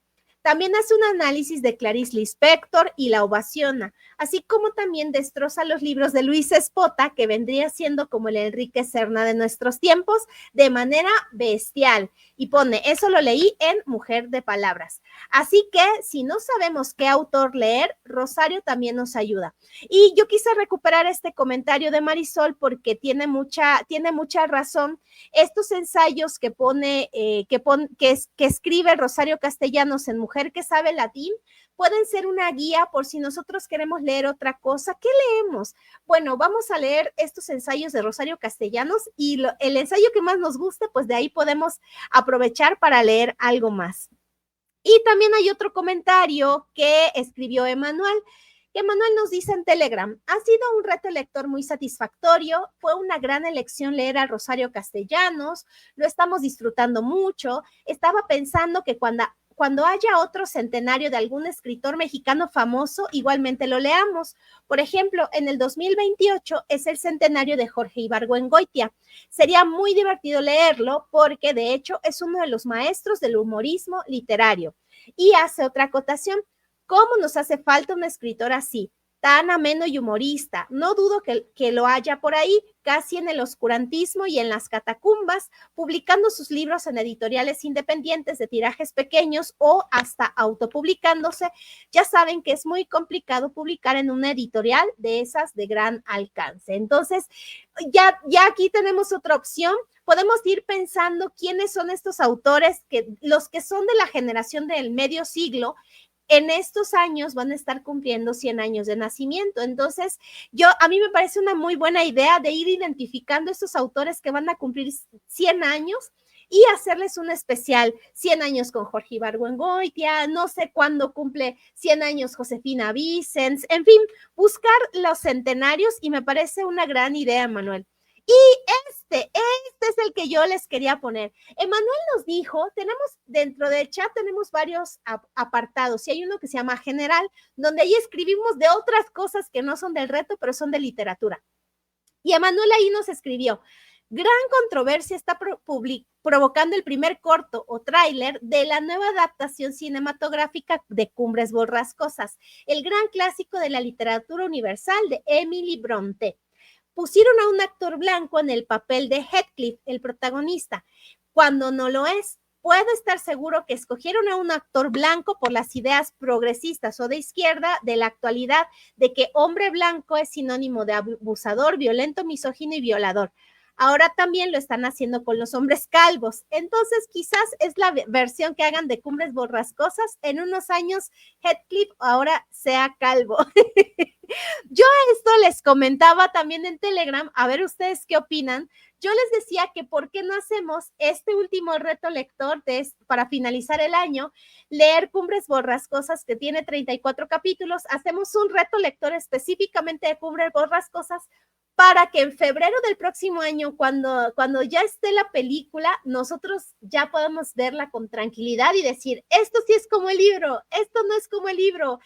También hace un análisis de Clarice Lispector y la ovaciona, así como también destroza los libros de Luis Espota, que vendría siendo como el Enrique Serna de nuestros tiempos, de manera bestial. Y pone, eso lo leí en Mujer de Palabras. Así que si no sabemos qué autor leer, Rosario también nos ayuda. Y yo quise recuperar este comentario de Marisol porque tiene mucha razón. Estos ensayos que escribe Rosario Castellanos en Mujer que sabe latín pueden ser una guía por si nosotros queremos leer otra cosa. ¿Qué leemos? Bueno, vamos a leer estos ensayos de Rosario Castellanos y el ensayo que más nos guste, pues de ahí podemos aprovechar para leer algo más. Y también hay otro comentario que escribió Emanuel, que Emanuel nos dice en Telegram, ha sido un reto lector muy satisfactorio, fue una gran elección leer a Rosario Castellanos, lo estamos disfrutando mucho, estaba pensando que cuando haya otro centenario de algún escritor mexicano famoso, igualmente lo leamos. Por ejemplo, en el 2028 es el centenario de Jorge Ibargüengoitia. Sería muy divertido leerlo porque, de hecho, es uno de los maestros del humorismo literario. Y hace otra acotación, ¿cómo nos hace falta un escritor así? Tan ameno y humorista. No dudo que lo haya por ahí, casi en el oscurantismo y en las catacumbas, publicando sus libros en editoriales independientes de tirajes pequeños o hasta autopublicándose. Ya saben que es muy complicado publicar en una editorial de esas de gran alcance. Entonces, ya aquí tenemos otra opción. Podemos ir pensando quiénes son estos autores, los que son de la generación del medio siglo, en estos años van a estar cumpliendo 100 años de nacimiento. Entonces, a mí me parece una muy buena idea de ir identificando estos autores que van a cumplir 100 años y hacerles un especial, 100 años con Jorge Ibargüengoitia, no sé cuándo cumple 100 años Josefina Vicens, en fin, buscar los centenarios y me parece una gran idea, Manuel. Y este es el que yo les quería poner. Emanuel nos dijo, dentro del chat tenemos varios apartados y hay uno que se llama General, donde ahí escribimos de otras cosas que no son del reto, pero son de literatura. Y Emanuel ahí nos escribió, Gran controversia está provocando el primer corto o tráiler de la nueva adaptación cinematográfica de Cumbres Borrascosas, el gran clásico de la literatura universal de Emily Brontë. Pusieron a un actor blanco en el papel de Heathcliff, el protagonista, cuando no lo es. Puedo estar seguro que escogieron a un actor blanco por las ideas progresistas o de izquierda de la actualidad, de que hombre blanco es sinónimo de abusador, violento, misógino y violador. Ahora también lo están haciendo con los hombres calvos. Entonces, quizás es la versión que hagan de Cumbres Borrascosas. En unos años, Heathcliff ahora sea calvo. Yo esto les comentaba también en Telegram, a ver ustedes qué opinan. Yo les decía que por qué no hacemos este último reto lector para finalizar el año, leer Cumbres Borrascosas, que tiene 34 capítulos. Hacemos un reto lector específicamente de Cumbres Borrascosas para que en febrero del próximo año, cuando ya esté la película, nosotros ya podamos verla con tranquilidad y decir, esto sí es como el libro, esto no es como el libro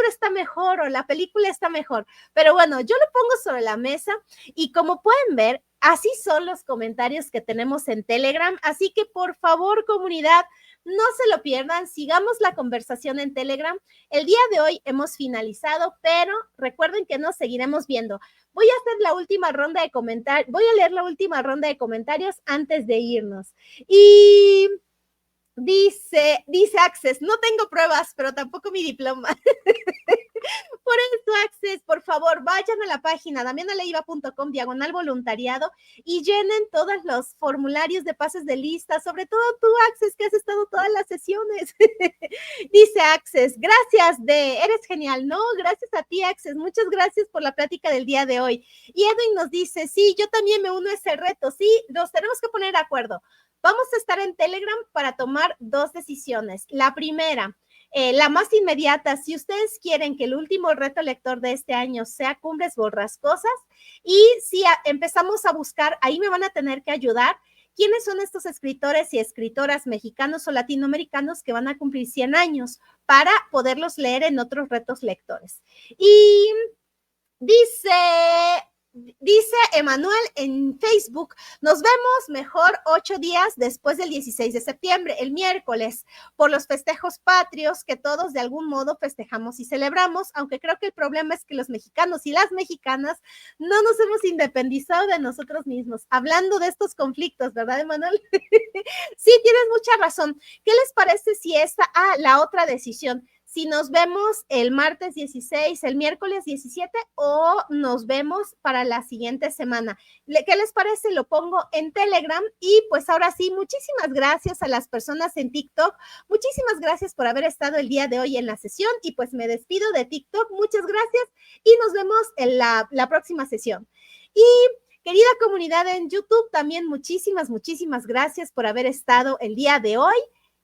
está mejor o la película está mejor. Pero bueno, yo lo pongo sobre la mesa y como pueden ver, así son los comentarios que tenemos en Telegram. Así que por favor, comunidad, no se lo pierdan, sigamos la conversación en Telegram. El día de hoy hemos finalizado, pero recuerden que nos seguiremos viendo. Voy a hacer la última ronda de comentarios, voy a leer la última ronda de comentarios antes de irnos. Y dice Access, no tengo pruebas, pero tampoco mi diploma. Por eso, Access, por favor, vayan a la página damianaleiva.com/voluntariado y llenen todos los formularios de pases de lista, sobre todo tú, Access, que has estado todas las sesiones. Dice Access, gracias, eres genial. No, gracias a ti, Access, muchas gracias por la plática del día de hoy. Y Edwin nos dice, sí, yo también me uno a ese reto, sí, nos tenemos que poner de acuerdo. Vamos a estar en Telegram para tomar 2 decisiones. La primera, la más inmediata, si ustedes quieren que el último reto lector de este año sea Cumbres Borrascosas, y si empezamos a buscar, ahí me van a tener que ayudar, quiénes son estos escritores y escritoras mexicanos o latinoamericanos que van a cumplir 100 años para poderlos leer en otros retos lectores. Y dice Emanuel en Facebook, nos vemos mejor 8 días después del 16 de septiembre, el miércoles, por los festejos patrios que todos de algún modo festejamos y celebramos, aunque creo que el problema es que los mexicanos y las mexicanas no nos hemos independizado de nosotros mismos. Hablando de estos conflictos, ¿verdad, Emanuel? Sí, tienes mucha razón. ¿Qué les parece si la otra decisión? Si nos vemos el martes 16, el miércoles 17 o nos vemos para la siguiente semana. ¿Qué les parece? Lo pongo en Telegram y pues ahora sí, muchísimas gracias a las personas en TikTok. Muchísimas gracias por haber estado el día de hoy en la sesión y pues me despido de TikTok. Muchas gracias y nos vemos en la próxima sesión. Y querida comunidad en YouTube, también muchísimas gracias por haber estado el día de hoy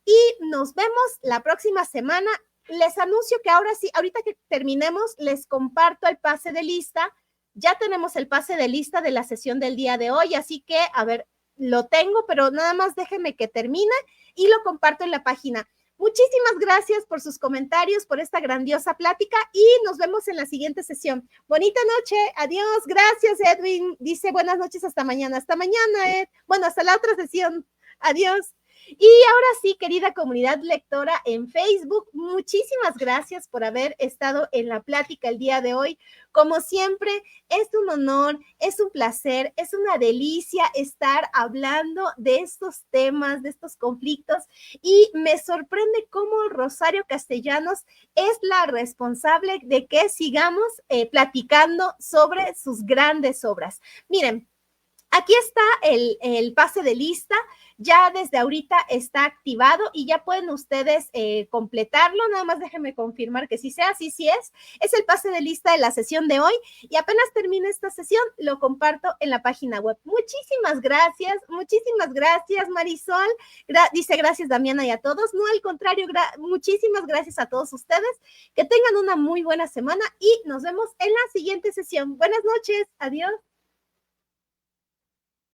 y nos vemos la próxima semana. Les anuncio que ahora sí, ahorita que terminemos, les comparto el pase de lista. Ya tenemos el pase de lista de la sesión del día de hoy, así que, a ver, lo tengo, pero nada más déjenme que termine y lo comparto en la página. Muchísimas gracias por sus comentarios, por esta grandiosa plática y nos vemos en la siguiente sesión. Bonita noche, adiós, gracias Edwin. Dice buenas noches, hasta mañana. Hasta mañana, Ed. Bueno, hasta la otra sesión. Adiós. Y ahora sí, querida comunidad lectora en Facebook, muchísimas gracias por haber estado en la plática el día de hoy. Como siempre, es un honor, es un placer, es una delicia estar hablando de estos temas, de estos conflictos, y me sorprende cómo Rosario Castellanos es la responsable de que sigamos platicando sobre sus grandes obras. Miren, aquí está el pase de lista, ya desde ahorita está activado y ya pueden ustedes completarlo, nada más déjenme confirmar que sí sea, sí es el pase de lista de la sesión de hoy y apenas termine esta sesión lo comparto en la página web. Muchísimas gracias Marisol, dice gracias Damiana y a todos, no al contrario, muchísimas gracias a todos ustedes, que tengan una muy buena semana y nos vemos en la siguiente sesión. Buenas noches, adiós.